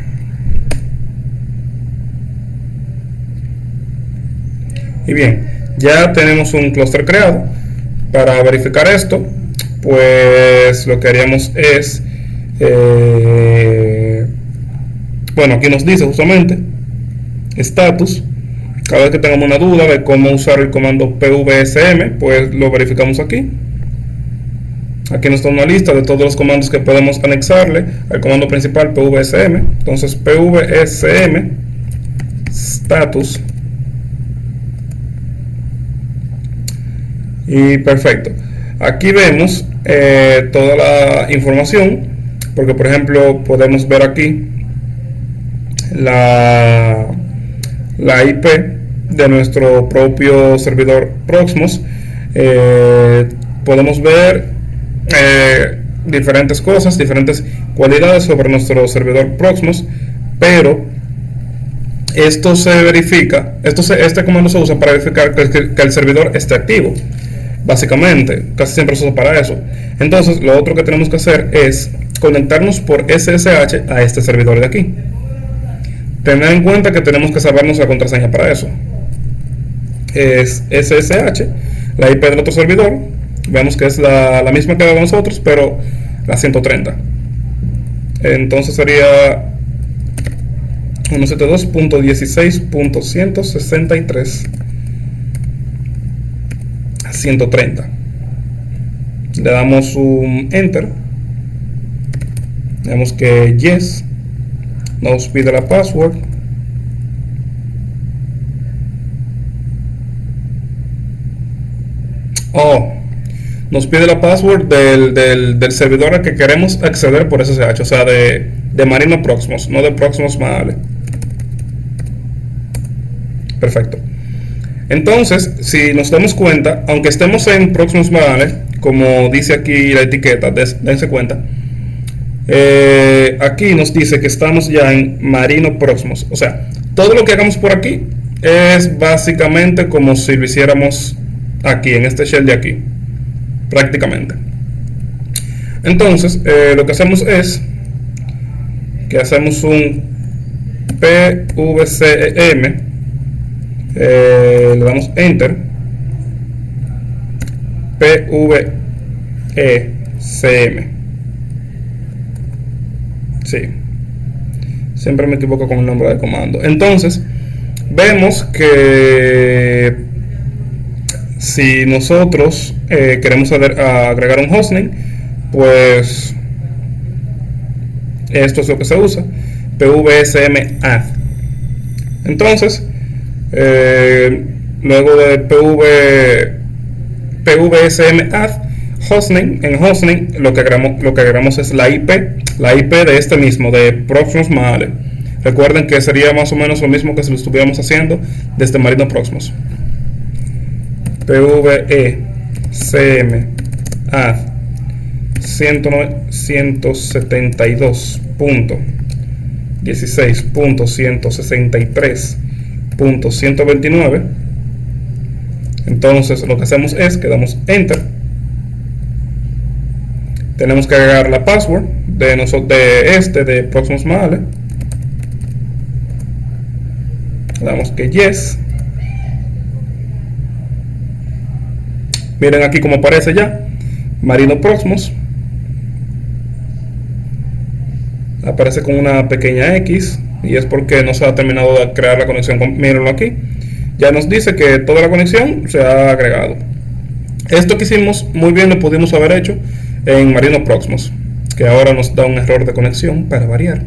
Y bien, ya tenemos un clúster creado. Para verificar esto, pues lo que haríamos es bueno, aquí nos dice justamente status. Cada vez que tengamos una duda de cómo usar el comando pvsm, pues lo verificamos aquí. Aquí nos da una lista de todos los comandos que podemos anexarle al comando principal pvsm. Entonces pvsm status. Y perfecto. Aquí vemos toda la información, porque por ejemplo podemos ver aquí la IP de nuestro propio servidor Proxmox. Podemos ver diferentes cosas, diferentes cualidades sobre nuestro servidor Proxmox, pero esto se verifica, este comando se usa para verificar que el servidor esté activo. Básicamente, casi siempre se usa para eso. Entonces, lo otro que tenemos que hacer es conectarnos por SSH a este servidor de aquí. Tener en cuenta que tenemos que sabernos la contraseña para eso. Es SSH, la IP del otro servidor. Vemos que es la misma que la de nosotros, pero la 130. Entonces sería 172.16.163. 130. Le damos un enter. Vemos que yes. nos pide la password. Nos pide la password del servidor al que queremos acceder por SSH, o sea, de Marino Proxmox, no de Proxmox Maale. Perfecto. Entonces, si nos damos cuenta, aunque estemos en Proxmox Maale, como dice aquí la etiqueta, dense cuenta, aquí nos dice que estamos ya en Marino Proxmox. O sea, todo lo que hagamos por aquí es básicamente como si lo hiciéramos aquí, en este shell de aquí, prácticamente. Entonces, lo que hacemos es que hacemos un pvcm, le damos enter, pvecm. Sí, siempre me equivoco con el nombre del comando. Entonces, vemos que si nosotros queremos agregar un hostname, pues esto es lo que se usa, pvsm add. Entonces, luego de pvsm add hostname, en hostname lo que agregamos es la IP de este mismo, de Proxmox Maale. Recuerden que sería más o menos lo mismo que si lo estuviéramos haciendo desde Marino Proxmox. pvecm add 172.16.163.129. Entonces lo que hacemos es que damos enter. Tenemos que agregar la password de Proxmox Maale. Damos que yes. Miren aquí como aparece ya Marino Proxmox. Aparece con una pequeña X y es porque no se ha terminado de crear la conexión. Mírenlo aquí. Ya nos dice que toda la conexión se ha agregado. Esto que hicimos muy bien lo pudimos haber hecho en Marino Proxmox, que ahora nos da un error de conexión para variar.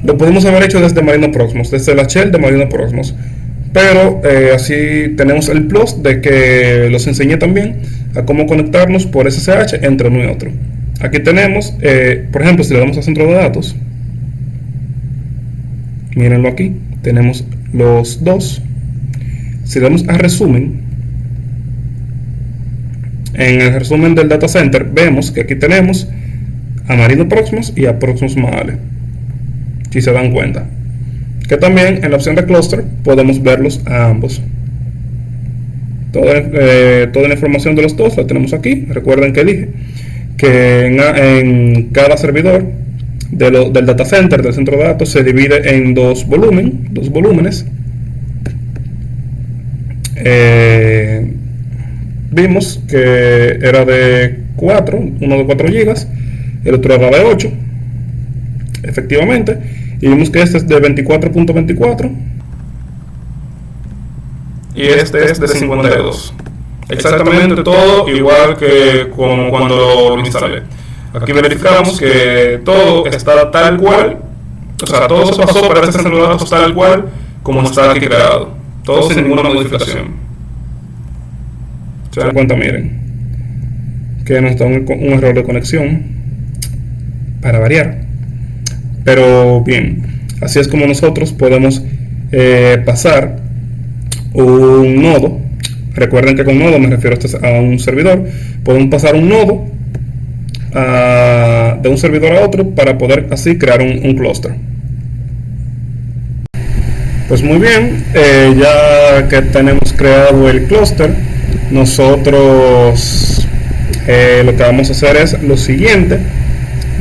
Lo pudimos haber hecho desde Marino Proxmox, desde la shell de Marino Proxmox, pero así tenemos el plus de que los enseñé también a cómo conectarnos por SSH entre uno y otro. Aquí tenemos, por ejemplo, si le damos a centro de datos, mírenlo aquí, tenemos los dos. Si le damos a resumen, en el resumen del data center vemos que aquí tenemos a Marino Proxmox y a Proxmox Maale, si se dan cuenta, que también en la opción de cluster podemos verlos a ambos. Toda la información de los dos la tenemos aquí. Recuerden que dije que en cada servidor del data center, del centro de datos, se divide en dos volúmenes. Vimos que era de 4, uno de 4 GB, el otro era de 8, efectivamente, y vimos que este es de 24.24 y este es de 52. Exactamente todo igual que como cuando lo instalé. Aquí verificamos que todo está tal cual, o sea, todo se pasó para este centro de datos tal cual como está aquí creado, todo sin ninguna modificación. Se dan cuenta, miren, que nos da un error de conexión para variar, pero bien, así es como nosotros podemos pasar un nodo. Recuerden que con nodo me refiero a un servidor. Podemos pasar un nodo de un servidor a otro para poder así crear un clúster. Pues muy bien, ya que tenemos creado el clúster, nosotros lo que vamos a hacer es lo siguiente.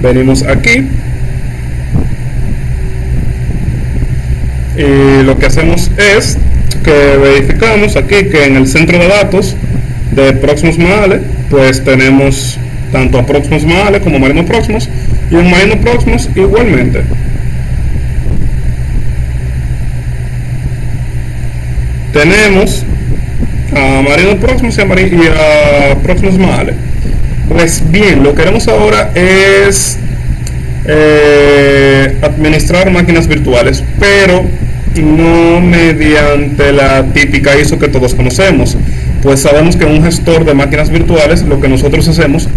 Venimos aquí y lo que hacemos es que verificamos aquí que en el centro de datos de Proxmox Maale pues tenemos tanto a Proxmox Maale como Marino Proxmox, y en Marino Proxmox igualmente tenemos a Marino Proxmox y a Proxmox Maale. Pues bien, lo que haremos ahora es administrar máquinas virtuales, pero no mediante la típica ISO que todos conocemos. Pues sabemos que en un gestor de máquinas virtuales lo que nosotros hacemos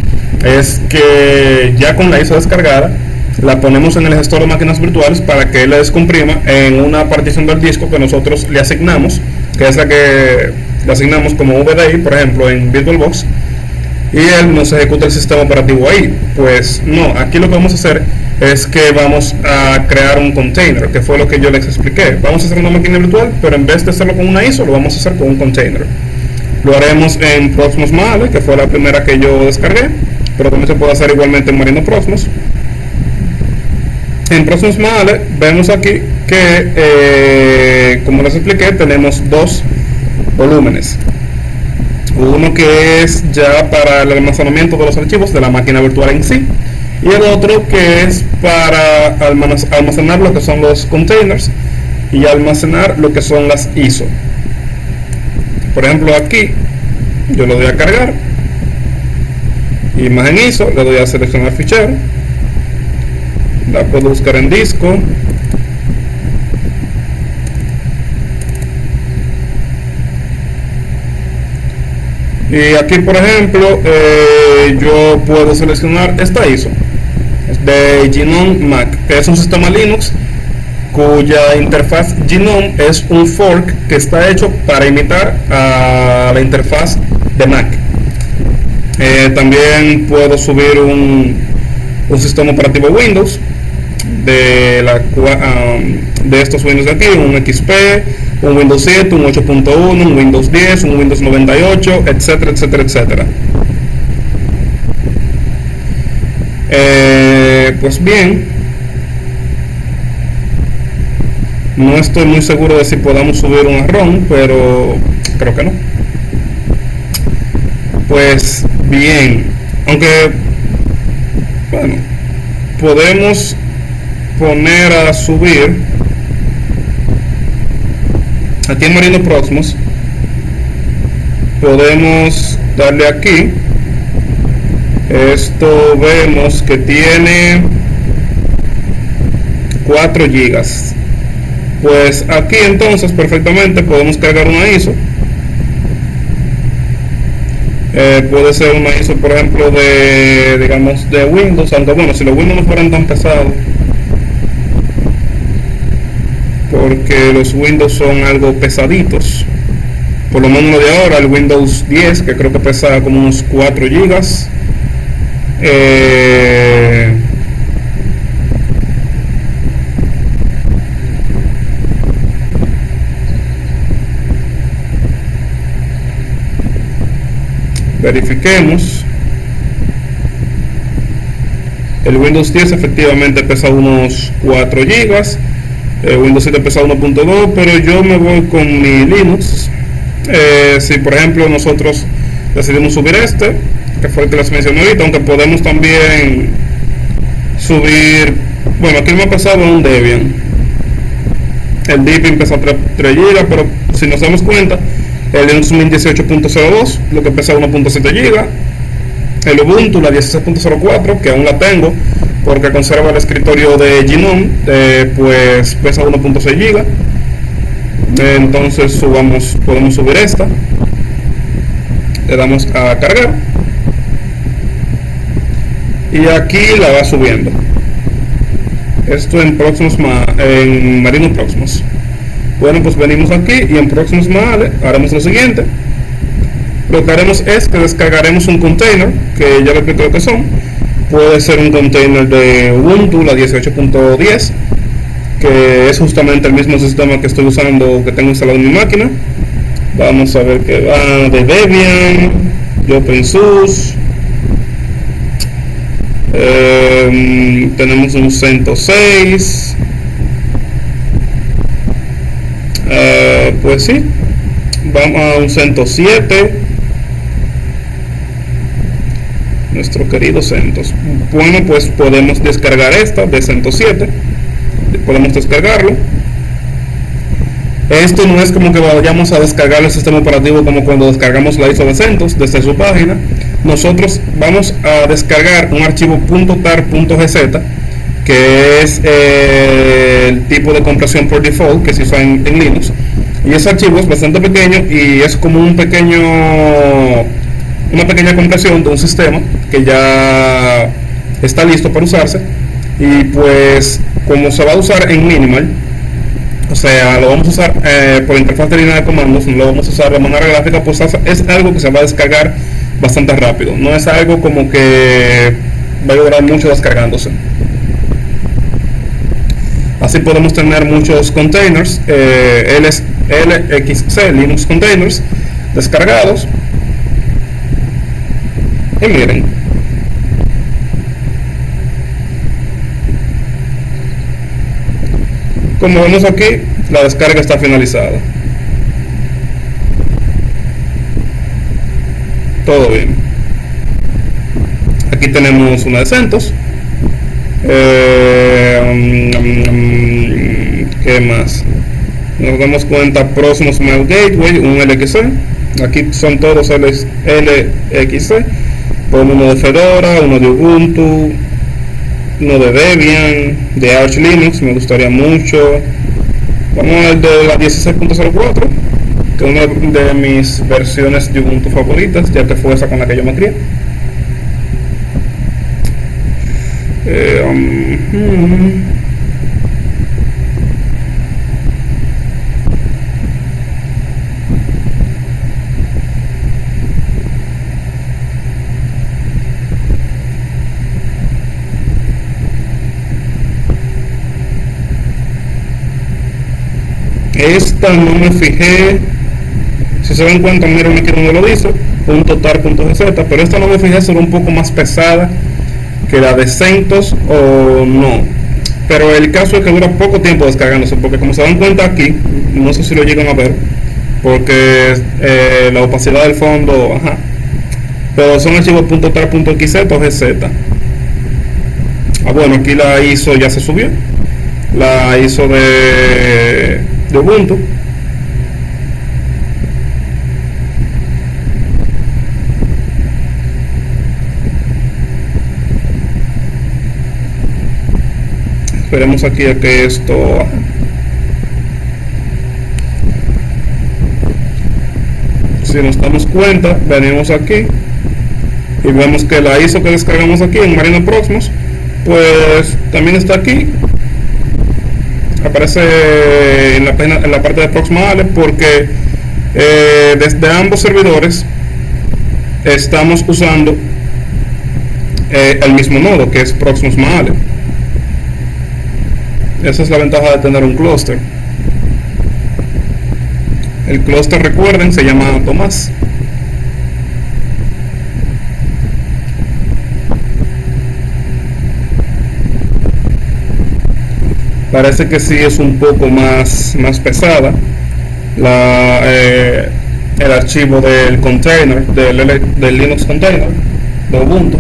es que ya con la ISO descargada la ponemos en el gestor de máquinas virtuales para que él la descomprima en una partición del disco que nosotros le asignamos, que es la que le asignamos como VDI, por ejemplo, en VirtualBox, y él nos ejecuta el sistema operativo ahí. Pues no, aquí lo que vamos a hacer es que vamos a crear un container, que fue lo que yo les expliqué. Vamos a hacer una máquina virtual, pero en vez de hacerlo con una ISO, lo vamos a hacer con un container. Lo haremos en Proxmox Male, que fue la primera que yo descargué, pero también se puede hacer igualmente en Marino Proxmox. En Proxmox Male vemos aquí que, como les expliqué, tenemos dos volúmenes. Uno que es ya para el almacenamiento de los archivos de la máquina virtual en sí, y el otro que es para almacenar lo que son los containers y almacenar lo que son las ISO. Por ejemplo, aquí yo le doy a cargar, imagen ISO, le doy a seleccionar fichero, la puedo buscar en disco, y aquí, por ejemplo, yo puedo seleccionar esta ISO de Gnome Mac, que es un sistema Linux cuya interfaz Gnome es un fork que está hecho para imitar a la interfaz de Mac. También puedo subir un sistema operativo Windows de estos Windows de aquí, un XP, un Windows 7, un 8.1, un Windows 10, un Windows 98, etcétera, etcétera, etcétera. Pues bien, no estoy muy seguro de si podamos subir un ROM, pero creo que no. Pues bien, aunque, bueno, podemos poner a subir aquí en Marino Proxmox. Podemos darle aquí. Esto vemos que tiene 4 GB. Pues aquí entonces perfectamente podemos cargar una ISO. Puede ser una ISO, por ejemplo, digamos de Windows, aunque bueno, si los Windows no fueran tan pesados, porque los Windows son algo pesaditos, por lo menos lo de ahora, el Windows 10, que creo que pesa como unos 4 GB. Verifiquemos. El Windows 10 efectivamente pesa unos 4 GB. Windows 7 pesa 1.2, pero yo me voy con mi Linux. Si por ejemplo nosotros decidimos subir este, que fue el que les mencioné ahorita, aunque podemos también subir, bueno, aquí me ha pasado un Debian. El Debian pesa 3 GB, pero si nos damos cuenta, el Linux Mint 18.02, lo que pesa 1.7 GB. El Ubuntu, la 16.04, que aún la tengo, porque conserva el escritorio de Gnome, pues pesa 1.6 GB. Entonces podemos subir esta. Le damos a cargar. Y aquí la va subiendo. Esto en en Marino Proxmox. Bueno, pues venimos aquí y en Proxmox Male haremos lo siguiente. Lo que haremos es que descargaremos un container, que ya les explico lo que son. Puede ser un container de Ubuntu, la 18.10, que es justamente el mismo sistema que estoy usando, que tengo instalado en mi máquina. Vamos a ver que va de Debian, de OpenSUSE. Tenemos un CentOS 6. Pues sí, vamos a un CentOS 7, nuestro querido CentOS. Bueno, pues podemos descargar esta de CentOS 7, podemos descargarlo. Esto no es como que vayamos a descargar el sistema operativo como cuando descargamos la ISO de CentOS desde su página. Nosotros vamos a descargar un archivo .tar.gz, que es el tipo de compresión por default que se usa en Linux. Y ese archivo es bastante pequeño y es como una pequeña compresión de un sistema que ya está listo para usarse. Y pues como se va a usar en minimal, o sea, lo vamos a usar por interfaz de línea de comandos, no lo vamos a usar de manera gráfica, pues es algo que se va a descargar bastante rápido. No es algo como que va a durar mucho descargándose. Así podemos tener muchos containers, LXC, Linux Containers, descargados. Y miren, como vemos aquí, la descarga está finalizada. Todo bien. Aquí tenemos una de CentOS. ¿Qué más? Nos damos cuenta, Proxmox Mail Gateway, un LXC. Aquí son todos LXC. Ponemos uno de Fedora, uno de Ubuntu, uno de Debian, de Arch Linux, me gustaría mucho. Vamos a ver de la 16.04, que es una de mis versiones de Ubuntu favoritas, ya que fue esa con la que yo me crié. Esta no me fijé, si se dan cuenta, miren aquí donde lo dice, .tar.gz, pero esta no me fijé, será un poco más pesada que la de CentOS o no. Pero el caso es que dura poco tiempo descargándose, porque como se dan cuenta aquí, no sé si lo llegan a ver, porque la opacidad del fondo, ajá, pero son archivos .tar.xz o gz. Bueno, aquí la ISO ya se subió, la ISO de Ubuntu. Esperemos aquí a que esto... Si nos damos cuenta, venimos aquí y vemos que la ISO que descargamos aquí en Marina Proxmox, pues también está aquí. Aparece en la parte de Proxmox, porque desde ambos servidores estamos usando el mismo nodo, que es Proxmox Male. Esa es la ventaja de tener un clúster. El clúster, recuerden, se llama Tomás. Parece que sí es un poco más pesada el archivo del container, del Linux container de Ubuntu.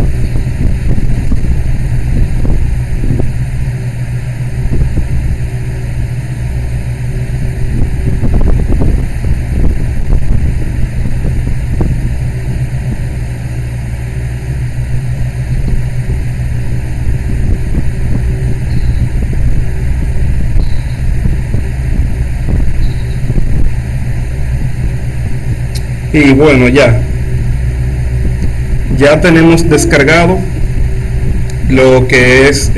Y bueno, ya tenemos descargado lo que es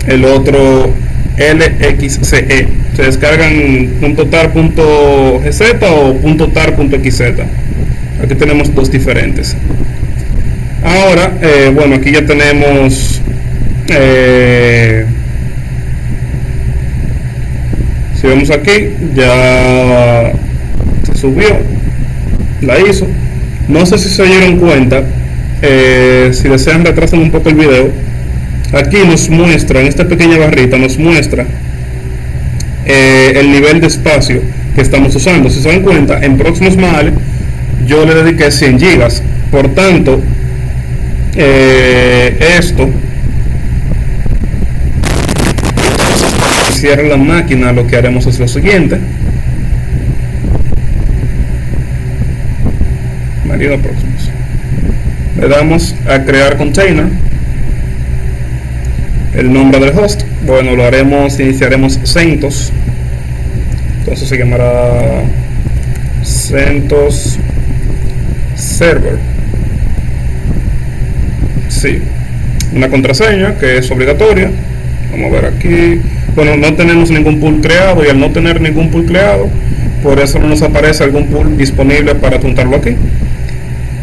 el otro LXCE. Se descargan .tar.gz o .tar.xz. Aquí tenemos dos diferentes. Ahora, bueno, aquí ya tenemos si vemos aquí, ya se subió la ISO. No sé si se dieron cuenta, si desean retrasan un poco el video. Aquí nos muestra, en esta pequeña barrita nos muestra el nivel de espacio que estamos usando. Si se dan cuenta, en Proxmox Male yo le dediqué 100 gigas. Por tanto, esto, cierre la máquina, lo que haremos es lo siguiente. Marina Proxmox. Le damos a crear container, el nombre del host, bueno, lo haremos, iniciaremos CentOS, entonces se llamará CentOS Server. Sí, una contraseña que es obligatoria. Vamos a ver aquí. Bueno, no tenemos ningún pool creado, y al no tener ningún pool creado, por eso no nos aparece algún pool disponible para adjuntarlo aquí.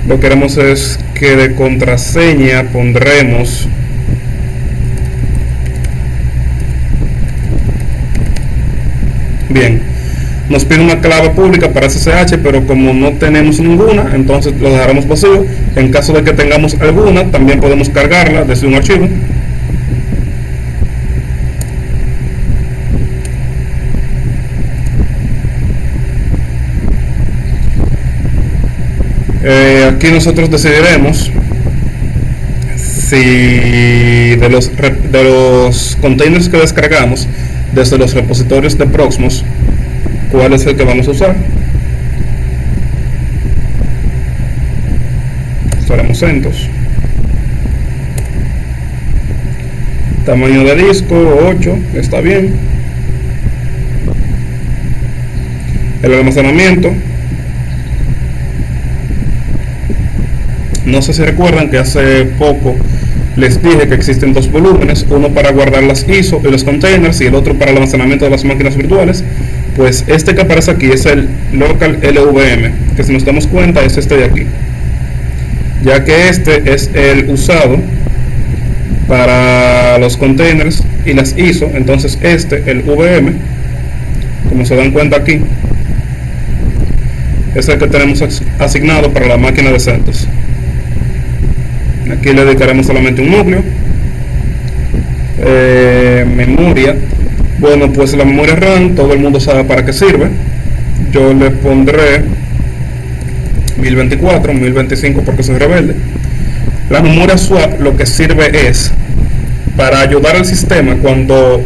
Lo que queremos es que de contraseña pondremos bien, nos pide una clave pública para SSH, pero como no tenemos ninguna, entonces lo dejaremos vacío. En caso de que tengamos alguna, también podemos cargarla desde un archivo. Aquí nosotros decidiremos si de los containers que descargamos desde los repositorios de Proxmox, cuál es el que vamos a usar. Usaremos CentOS. Tamaño de disco 8, está bien. El almacenamiento, no sé si recuerdan que hace poco les dije que existen dos volúmenes, uno para guardar las ISO y los containers y el otro para el almacenamiento de las máquinas virtuales. Pues este que aparece aquí es el local LVM, que si nos damos cuenta es este de aquí, ya que este es el usado para los containers y las ISO. Entonces este, el VM, como se dan cuenta aquí, es el que tenemos asignado para la máquina de CentOS. Aquí le dedicaremos solamente un núcleo. Memoria, bueno, pues la memoria RAM todo el mundo sabe para qué sirve. Yo le pondré 1024, 1025 porque soy rebelde. La memoria swap lo que sirve es para ayudar al sistema cuando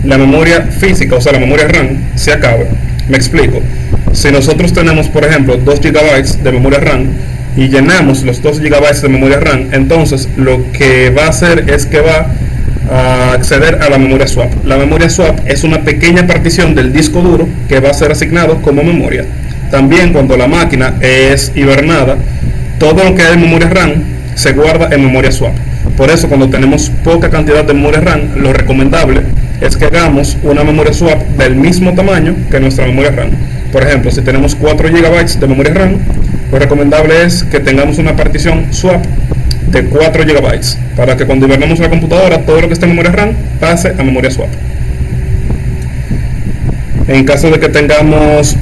la memoria física, o sea la memoria RAM, se acabe. Me explico. Si nosotros tenemos, por ejemplo, 2 GB de memoria RAM y llenamos los 2 GB de memoria RAM, entonces lo que va a hacer es que va a acceder a la memoria swap. La memoria swap es una pequeña partición del disco duro que va a ser asignado como memoria. También cuando la máquina es hibernada, todo lo que hay en memoria RAM se guarda en memoria swap. Por eso cuando tenemos poca cantidad de memoria RAM, lo recomendable es que hagamos una memoria swap del mismo tamaño que nuestra memoria RAM. Por ejemplo, si tenemos 4 GB de memoria RAM, lo recomendable es que tengamos una partición swap de 4 GB para que cuando hibernemos la computadora, todo lo que esté en memoria RAM pase a memoria swap. En caso de que tengamos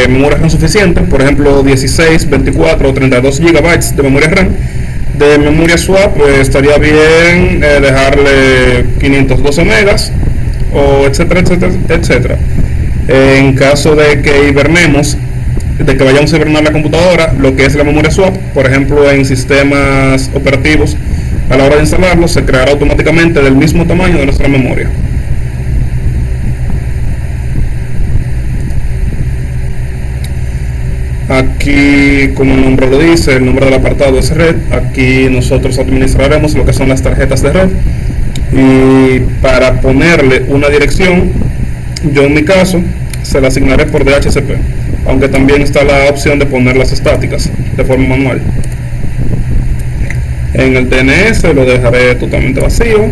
memoria RAM suficiente, por ejemplo 16, 24 o 32 GB de memoria RAM, de memoria swap, pues estaría bien dejarle 512 megas o etcétera, etcétera, etcétera. En caso de que hibernemos, de que vayamos a hibernar la computadora, lo que es la memoria swap, por ejemplo en sistemas operativos, a la hora de instalarlo se creará automáticamente del mismo tamaño de nuestra memoria. Aquí, como el nombre lo dice, el nombre del apartado es red. Aquí nosotros administraremos lo que son las tarjetas de red, y para ponerle una dirección, yo en mi caso se la asignaré por DHCP, aunque también está la opción de ponerlas estáticas de forma manual. En el DNS lo dejaré totalmente vacío.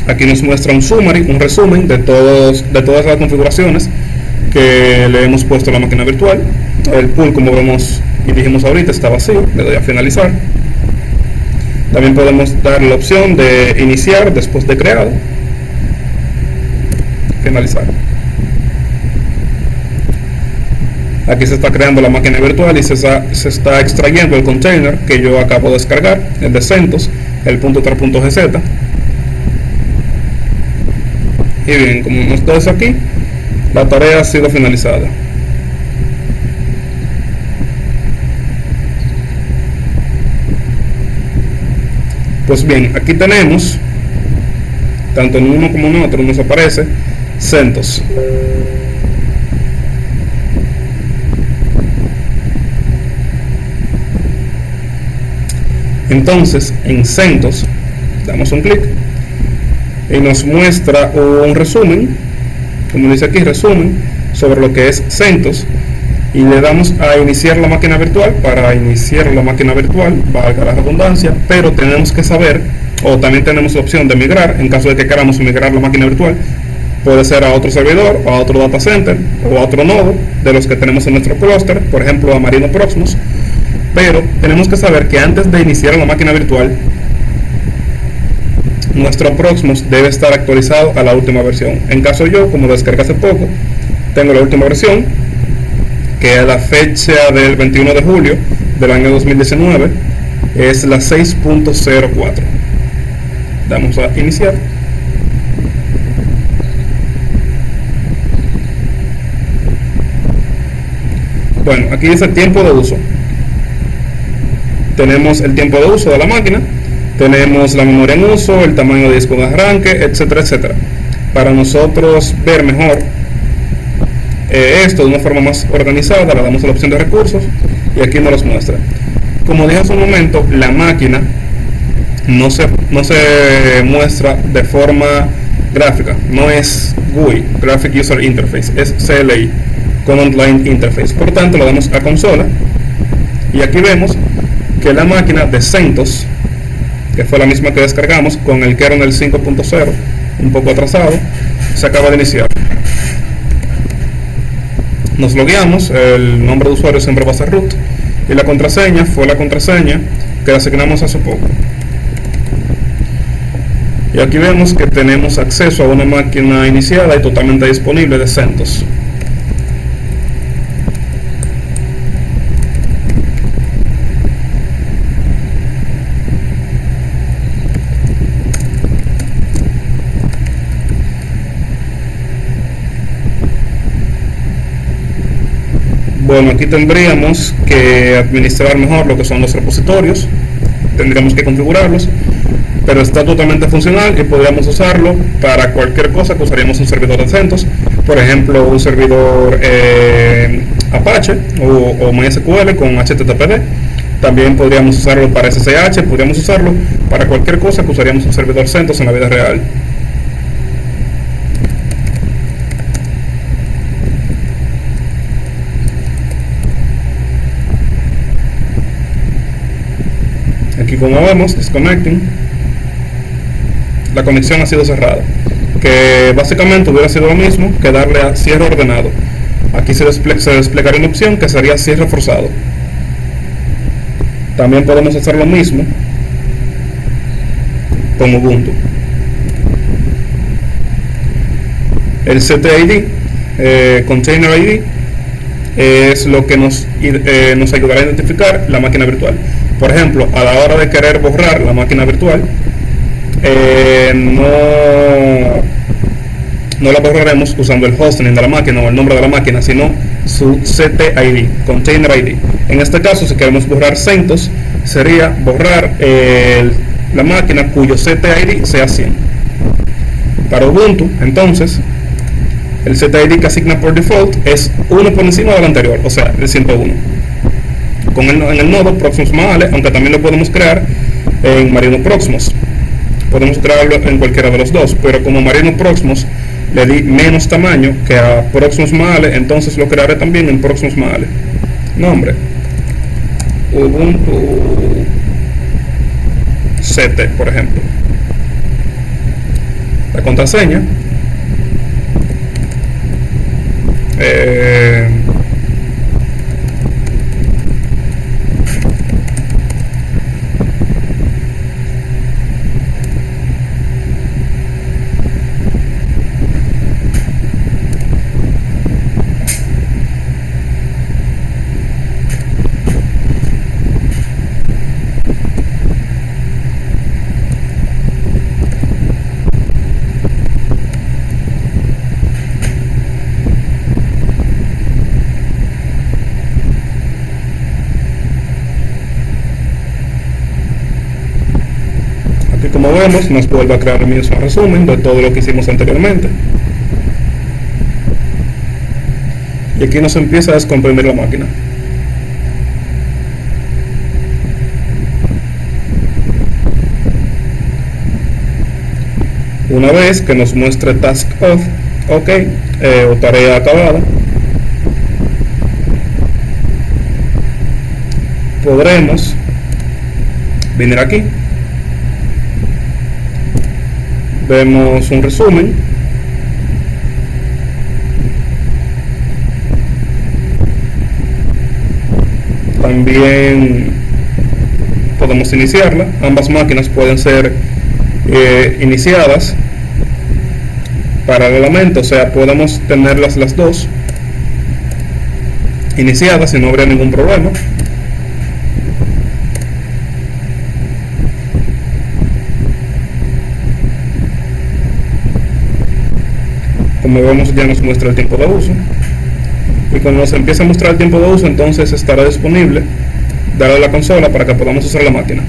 Aquí nos muestra un summary, un resumen de todas las configuraciones que le hemos puesto a la máquina virtual. El pool, como vemos y dijimos ahorita, está vacío. Le doy a finalizar. También podemos dar la opción de iniciar después de creado. Finalizar. Aquí se está creando la máquina virtual y se está extrayendo el container que yo acabo de descargar, el de CentOS, el .tar.gz. Y bien, como no está eso aquí, la tarea ha sido finalizada. Pues bien, aquí tenemos, tanto en uno como en otro nos aparece CentOS. Entonces en CentOS damos un clic y nos muestra un resumen, como dice aquí, resumen sobre lo que es CentOS, y le damos a iniciar la máquina virtual. Para iniciar la máquina virtual, valga la redundancia, pero tenemos que saber, o también tenemos la opción de migrar, en caso de que queramos migrar la máquina virtual, puede ser a otro servidor, o a otro data center, o a otro nodo de los que tenemos en nuestro clúster, por ejemplo a Marino Proxmox. Pero tenemos que saber que antes de iniciar la máquina virtual, nuestro Proxmox debe estar actualizado a la última versión. En caso yo, como lo descargué hace poco, tengo la última versión, que a la fecha del 21 de julio del año 2019 es la 6.04. Damos a iniciar. Bueno, aquí dice tiempo de uso. Tenemos el tiempo de uso de la máquina, tenemos la memoria en uso, el tamaño de disco de arranque, etcétera, etcétera. Para nosotros ver mejor esto de una forma más organizada, le damos a la opción de recursos y aquí nos los muestra. Como dije hace un momento, la máquina no se muestra de forma gráfica, no es GUI, Graphic User Interface, es CLI, Command Line Interface. Por tanto, le damos a consola y aquí vemos que la máquina de CentOS, que fue la misma que descargamos con el kernel 5.0, un poco atrasado, se acaba de iniciar. Nos logueamos, el nombre de usuario siempre va a ser root y la contraseña fue la contraseña que le asignamos hace poco. Y aquí vemos que tenemos acceso a una máquina iniciada y totalmente disponible de CentOS. Bueno, aquí tendríamos que administrar mejor lo que son los repositorios, tendríamos que configurarlos, pero está totalmente funcional y podríamos usarlo para cualquier cosa que usaríamos un servidor de CentOS, por ejemplo un servidor Apache o MySQL con HTTPD. También podríamos usarlo para SSH, podríamos usarlo para cualquier cosa que usaríamos un servidor CentOS en la vida real. Aquí, como vemos, disconnecting, la conexión ha sido cerrada, que básicamente hubiera sido lo mismo que darle a cierre ordenado. Aquí se desplegaría una opción que sería cierre forzado. También podemos hacer lo mismo con Ubuntu. El CTID, Container ID, es lo que nos ayudará a identificar la máquina virtual. Por ejemplo, a la hora de querer borrar la máquina virtual, no la borraremos usando el hostname de la máquina o el nombre de la máquina, sino su CTID, Container ID. En este caso, si queremos borrar CentOS, sería borrar la máquina cuyo CTID sea 100. Para Ubuntu, entonces, el CTID que asigna por default es 1 por encima del anterior, o sea, el 101. En el nodo Proxmox Maale, aunque también lo podemos crear en Marino Proxmox. Podemos crearlo en cualquiera de los dos, pero como Marino Proxmox le di menos tamaño que a Proxmox Maale, entonces lo crearé también en Proxmox Maale. Nombre: Ubuntu CT, por ejemplo. La contraseña: como vemos, nos vuelve a crear el mismo resumen de todo lo que hicimos anteriormente. Y aquí nos empieza a descomprimir la máquina. Una vez que nos muestre task off, ok, o tarea acabada, podremos venir aquí, vemos un resumen, también podemos iniciarla. Ambas máquinas pueden ser iniciadas paralelamente, o sea, podemos tenerlas las dos iniciadas y no habría ningún problema. Como vemos, ya nos muestra el tiempo de uso, y cuando nos empieza a mostrar el tiempo de uso, entonces estará disponible darle a la consola para que podamos usar la máquina.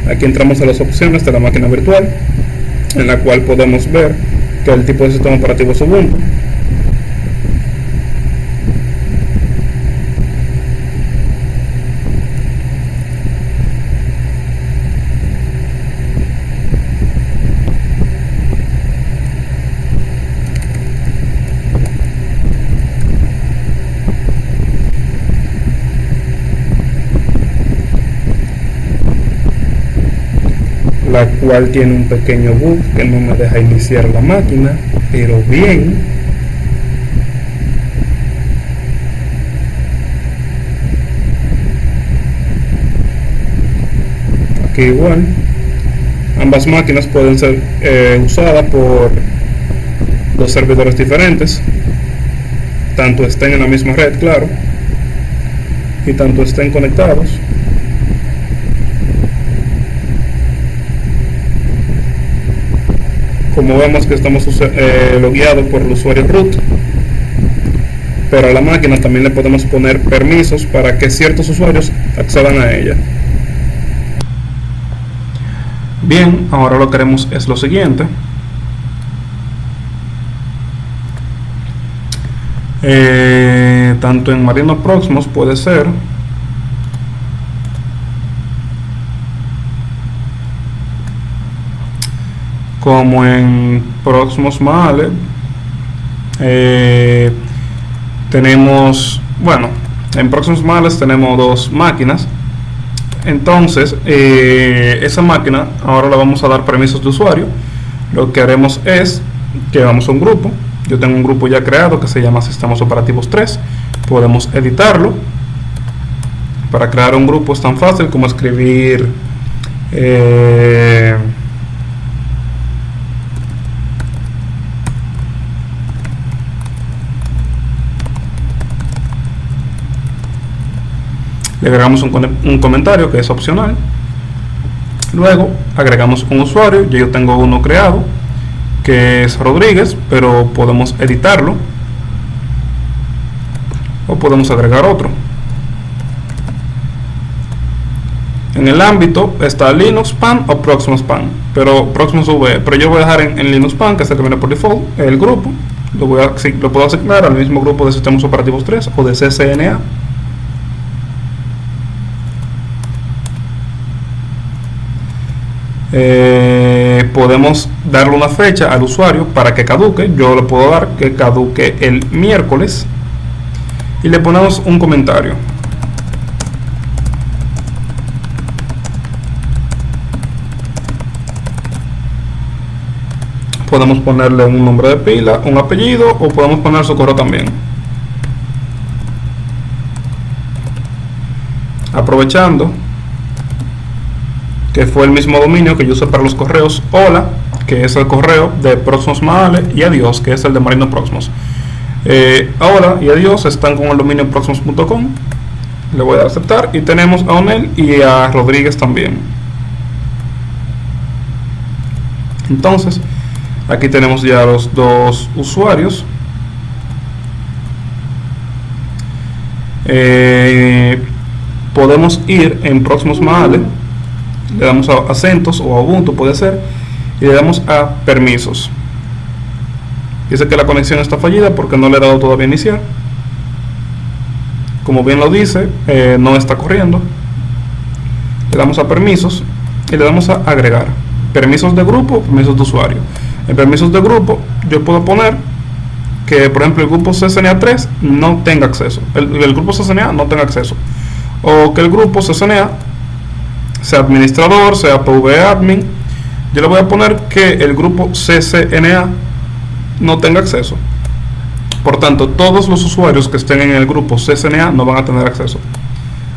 Aquí entramos a las opciones de la máquina virtual, en la cual podemos ver que el tipo de sistema operativo es Ubuntu. La cual tiene un pequeño bug que no me deja iniciar la máquina, pero bien. Aquí igual, ambas máquinas pueden ser usadas por dos servidores diferentes, tanto estén en la misma red, claro, y tanto estén conectados. Como vemos que estamos logueados por el usuario root, pero a la máquina también le podemos poner permisos para que ciertos usuarios accedan a ella. Bien, ahora lo que haremos es lo siguiente. Tanto en Marino Proxmos puede ser, como en Proxmos Male, tenemos, bueno, en Proxmos Males tenemos dos máquinas. Entonces, esa máquina ahora le vamos a dar permisos de usuario. Lo que haremos es que vamos a un grupo. Yo tengo un grupo ya creado que se llama Sistemas Operativos 3. Podemos editarlo. Para crear un grupo es tan fácil como escribir le agregamos un comentario que es opcional. Luego agregamos un usuario. Yo tengo uno creado que es Rodríguez, pero podemos editarlo o podemos agregar otro. En el ámbito está Linux Pan o Proxmos Pan, pero Proxmos V, pero yo voy a dejar en Linux Pan, que es el que viene por default, el grupo. Lo puedo asignar al mismo grupo de Sistemas Operativos 3 o de CCNA. Podemos darle una fecha al usuario para que caduque. Yo le puedo dar que caduque el miércoles y le ponemos un comentario. Podemos ponerle un nombre de pila, un apellido, o podemos poner su correo también. Aprovechando que fue el mismo dominio que yo usé para los correos, hola, que es el correo de Proxmos Male, y adiós, que es el de Marino Proxmos. Hola y adiós están con el dominio proxmos.com. Le voy a dar a aceptar y tenemos a Onel y a Rodríguez también. Entonces Aquí tenemos ya los dos usuarios. Podemos ir en próximos manuales, le damos a CentOS o a Ubuntu, puede ser, y le damos a permisos. Dice que la conexión está fallida porque no le he dado todavía iniciar. Como bien lo dice, no está corriendo. Le damos a permisos y le damos a agregar permisos de grupo, permisos de usuario. En permisos de grupo yo puedo poner que, por ejemplo, el grupo CCNA 3 no tenga acceso, el grupo CCNA no tenga acceso, o que el grupo CCNA sea administrador, sea PV admin. Yo le voy a poner que el grupo CCNA no tenga acceso. Por tanto, todos los usuarios que estén en el grupo CCNA no van a tener acceso.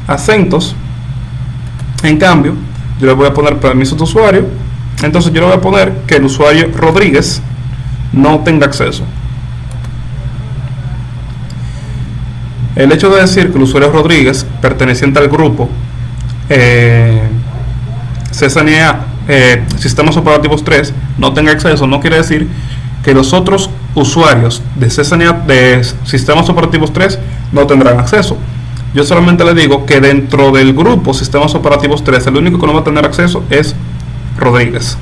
A CentOS, en cambio, yo le voy a poner permisos de usuario. Entonces yo le voy a poner que el usuario Rodríguez no tenga acceso. El hecho de decir que el usuario Rodríguez, perteneciente al grupo CCNA Sistemas Operativos 3, no tenga acceso, no quiere decir que los otros usuarios de CCNA de Sistemas Operativos 3 no tendrán acceso. Yo solamente le digo que dentro del grupo Sistemas Operativos 3 el único que no va a tener acceso es Rodríguez.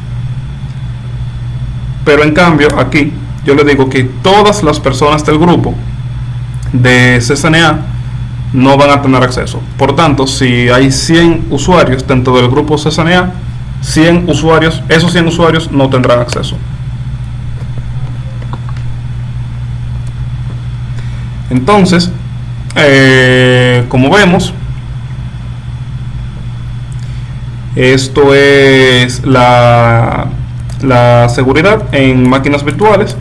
Pero en cambio aquí yo le digo que todas las personas del grupo de CCNA no van a tener acceso. Por tanto, si hay 100 usuarios dentro del grupo CCNA, 100 usuarios, esos 100 usuarios no tendrán acceso. Entonces, como vemos, esto es la seguridad en máquinas virtuales.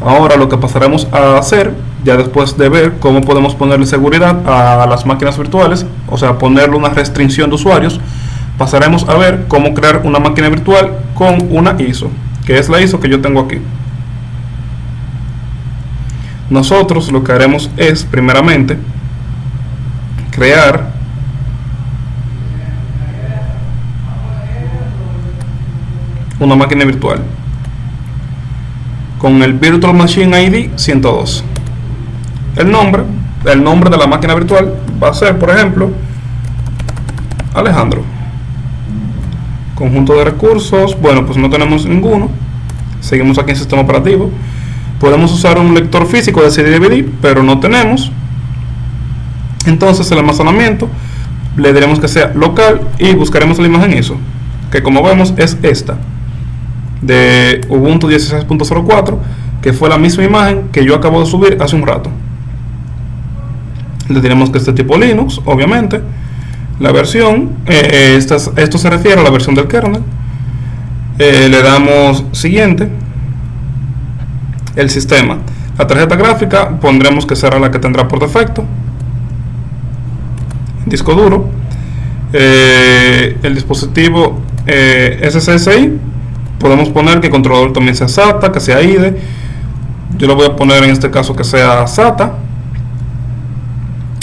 Ahora lo que pasaremos a hacer, ya después de ver cómo podemos ponerle seguridad a las máquinas virtuales, o sea, ponerle una restricción de usuarios, pasaremos a ver cómo crear una máquina virtual con una ISO, que es la ISO que yo tengo aquí. Nosotros lo que haremos es, primeramente, crear una máquina virtual con el Virtual Machine ID 102. El nombre de la máquina virtual va a ser, por ejemplo, Alejandro. Conjunto de recursos, bueno, pues no tenemos ninguno. Seguimos aquí en sistema operativo. Podemos usar un lector físico de CD-DVD, pero no tenemos. Entonces el almacenamiento le diremos que sea local y buscaremos la imagen ISO, que como vemos es esta, de Ubuntu 16.04, que fue la misma imagen que yo acabo de subir hace un rato. Le diremos que este tipo Linux, obviamente. La versión, esto se refiere a la versión del kernel. Le damos siguiente. El sistema, la tarjeta gráfica pondremos que será la que tendrá por defecto. Disco duro, el dispositivo SSI, podemos poner que el controlador también sea SATA, que sea IDE. Yo lo voy a poner en este caso que sea SATA,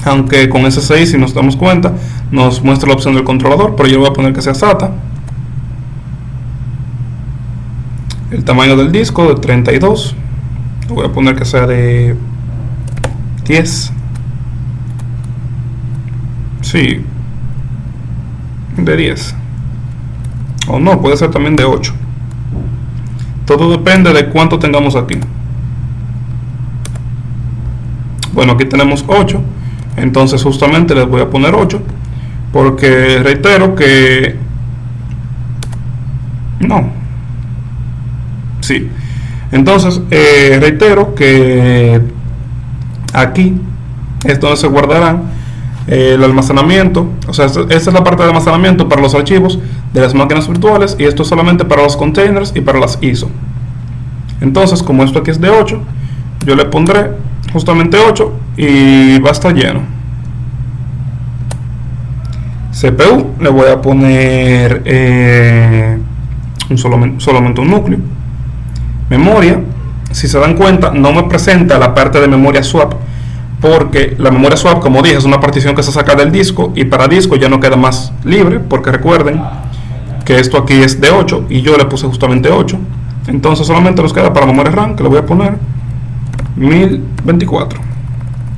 aunque con SSI, si nos damos cuenta, nos muestra la opción del controlador, pero yo voy a poner que sea SATA. El tamaño del disco de 32, voy a poner que sea de 10. Sí, de 10. O no, puede ser también de 8. Todo depende de cuánto tengamos aquí. Bueno, aquí tenemos 8. Entonces justamente les voy a poner 8. Porque reitero que... No. Sí. Entonces, reitero que aquí es donde se guardarán el almacenamiento. O sea, esta es la parte de almacenamiento para los archivos de las máquinas virtuales, y esto es solamente para los containers y para las ISO. Entonces, como esto aquí es de 8, yo le pondré justamente 8 y va a estar lleno. CPU, le voy a poner solamente un núcleo. Memoria, si se dan cuenta, no me presenta la parte de memoria swap, porque la memoria swap, como dije, es una partición que se saca del disco, y para disco ya no queda más libre, porque recuerden que esto aquí es de 8 y yo le puse justamente 8. Entonces solamente nos queda para memoria RAM, que le voy a poner 1024,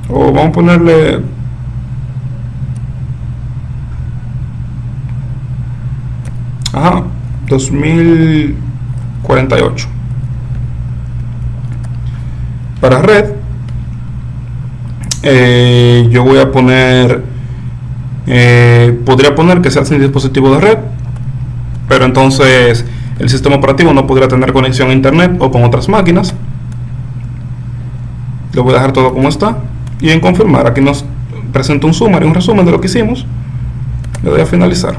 o vamos a ponerle 2048. Para red, yo voy a poner, podría poner que sea sin dispositivo de red, pero entonces el sistema operativo no podría tener conexión a internet o con otras máquinas. Le voy a dejar todo como está, y en confirmar aquí nos presenta un summary, un resumen de lo que hicimos. Le doy a finalizar.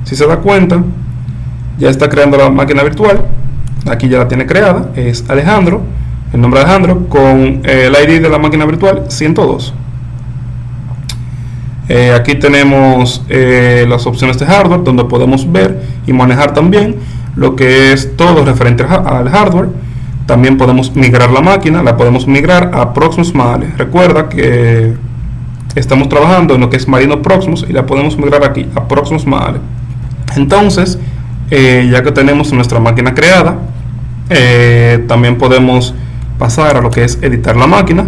Si se da cuenta, ya está creando la máquina virtual. Aquí ya la tiene creada, es Alejandro, el nombre de Alejandro, con el ID de la máquina virtual 102. Aquí tenemos las opciones de hardware, donde podemos ver y manejar también lo que es todo referente al hardware. También podemos migrar la máquina, la podemos migrar a Proximus Male. Recuerda que estamos trabajando en lo que es Marino Proximus y la podemos migrar aquí a Proximus Male. Entonces, ya que tenemos nuestra máquina creada, también podemos pasar a lo que es editar la máquina.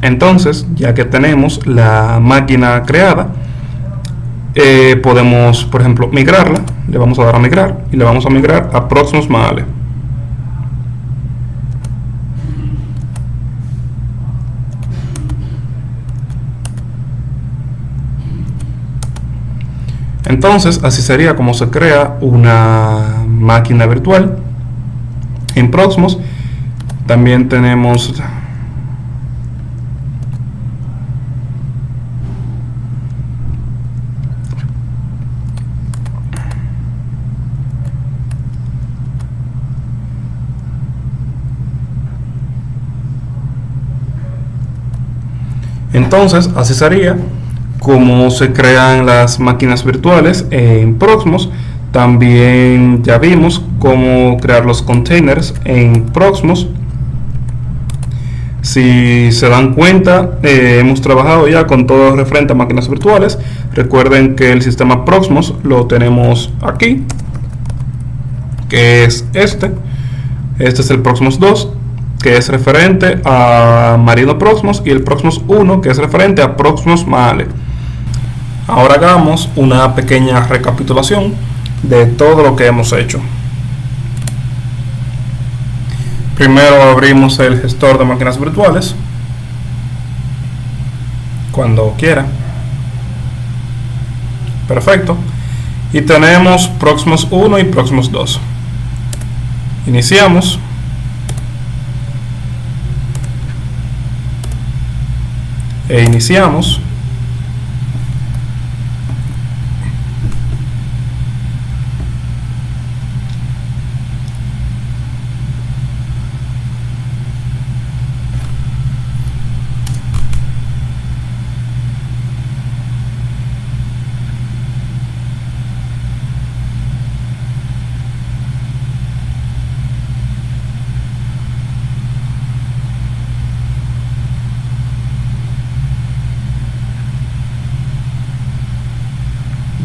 Entonces, ya que tenemos la máquina creada, podemos, por ejemplo, migrarla. Le vamos a dar a migrar y le vamos a migrar a Proximus Male. Entonces, así sería como se crea una máquina virtual en Proximus. También tenemos Entonces, así sería como se crean las máquinas virtuales en Proximus. También ya vimos cómo crear los containers en Proximus. Si se dan cuenta, hemos trabajado ya con todo referente a máquinas virtuales. Recuerden que el sistema Proximus lo tenemos aquí, que es este. Este es el Proximus 2, que es referente a Marino Proximus, y el Proximus 1, que es referente a Proximus Male. Ahora hagamos una pequeña recapitulación de todo lo que hemos hecho. Primero abrimos el gestor de máquinas virtuales, cuando quiera. Perfecto. Y tenemos Proximus 1 y Proximus 2. Iniciamos. Iniciamos.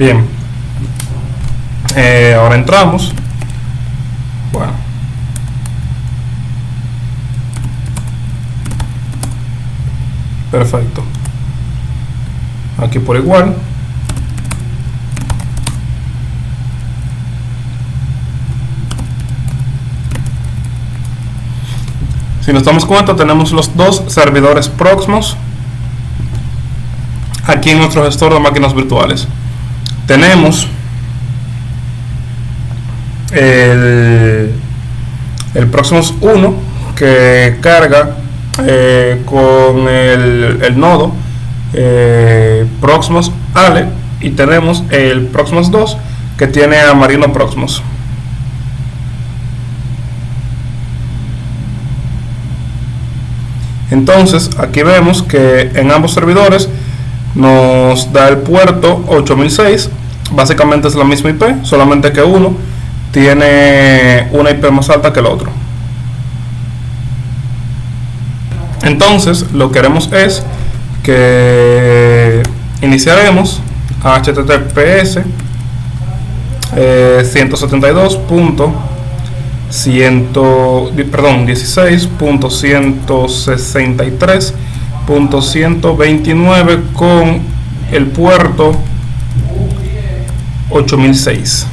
Bien, ahora entramos. Bueno, perfecto. Aquí por igual. Si nos damos cuenta, tenemos los dos servidores Proximus aquí en nuestro gestor de máquinas virtuales. Tenemos el Proximus 1, que carga con el nodo Proximus Ale, y tenemos el Proximus 2, que tiene a Marino Proximus. Entonces aquí vemos que en ambos servidores nos da el puerto 8006. Básicamente es la misma IP, solamente que uno tiene una IP más alta que el otro. Entonces lo que haremos es que iniciaremos https 16.163.129 con el puerto 8006.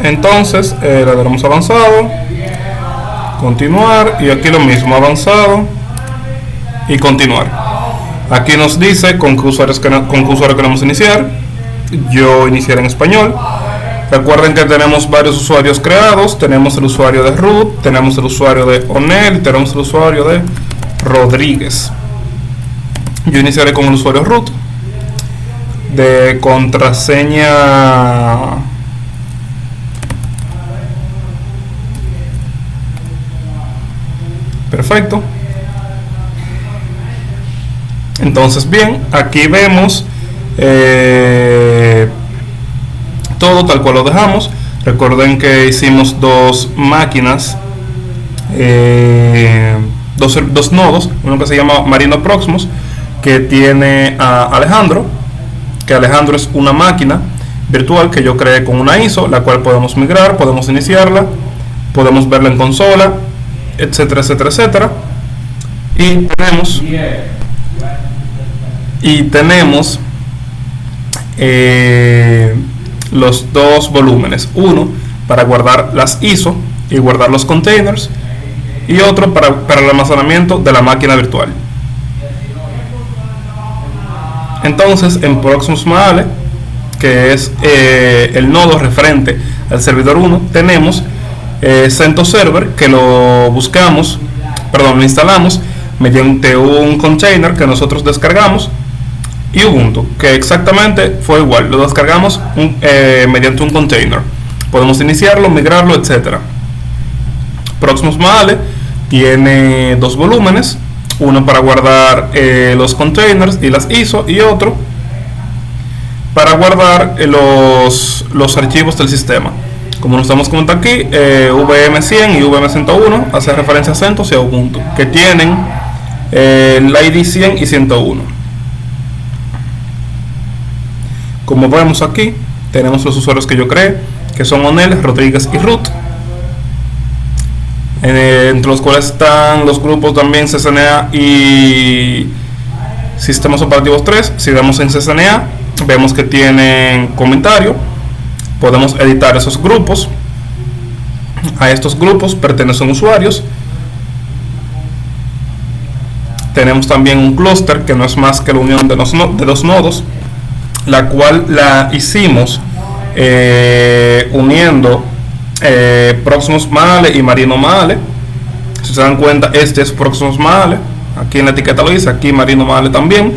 Entonces le daremos avanzado, continuar, y aquí lo mismo, avanzado y continuar. Aquí nos dice con qué usuario queremos iniciar. Yo iniciaré en español. Recuerden que tenemos varios usuarios creados. Tenemos el usuario de root, tenemos el usuario de Onel, tenemos el usuario de Rodríguez. Yo iniciaré con el usuario root, de contraseña perfecto. Entonces, bien, aquí vemos todo tal cual lo dejamos. Recuerden que hicimos dos máquinas, dos nodos, uno que se llama Marino Proxmox, que tiene a Alejandro, que Alejandro es una máquina virtual que yo creé con una ISO, la cual podemos migrar, podemos iniciarla, podemos verla en consola, etcétera, etcétera, etcétera. Y tenemos los dos volúmenes, uno para guardar las ISO y guardar los containers, y otro para el almacenamiento de la máquina virtual. Entonces, en Proxmox Maale, que es el nodo referente al servidor 1, tenemos CentOS Server, que lo instalamos mediante un container que nosotros descargamos, y Ubuntu, que exactamente fue igual, lo descargamos mediante un container. Podemos iniciarlo, migrarlo, etcétera. Proxmox Maale tiene dos volúmenes, uno para guardar los containers y las ISO, y otro para guardar los archivos del sistema. Como nos damos cuenta aquí, VM100 y VM101 hace referencia a CentOS y a Ubuntu, que tienen el ID 100 y 101. Como vemos aquí, tenemos los usuarios que yo creé, que son Onel, Rodríguez y Root, entre los cuales están los grupos también CCNA y Sistemas Operativos 3. Si damos en CCNA, vemos que tienen comentario. Podemos editar esos grupos. A estos grupos pertenecen usuarios. Tenemos también un clúster, que no es más que la unión de dos nodos, la cual la hicimos uniendo Proxmox Maale y Marino Maale. Si se dan cuenta, este es Proxmox Maale, aquí en la etiqueta lo dice, aquí Marino Maale también.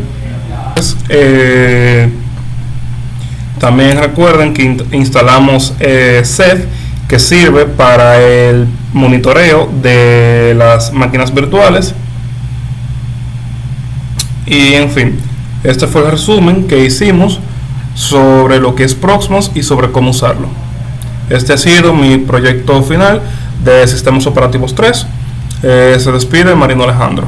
También recuerden que instalamos Ceph, que sirve para el monitoreo de las máquinas virtuales. Y en fin, este fue el resumen que hicimos sobre lo que es Proxmox y sobre cómo usarlo. Este ha sido mi proyecto final de Sistemas Operativos 3. Se despide Marino Alejandro.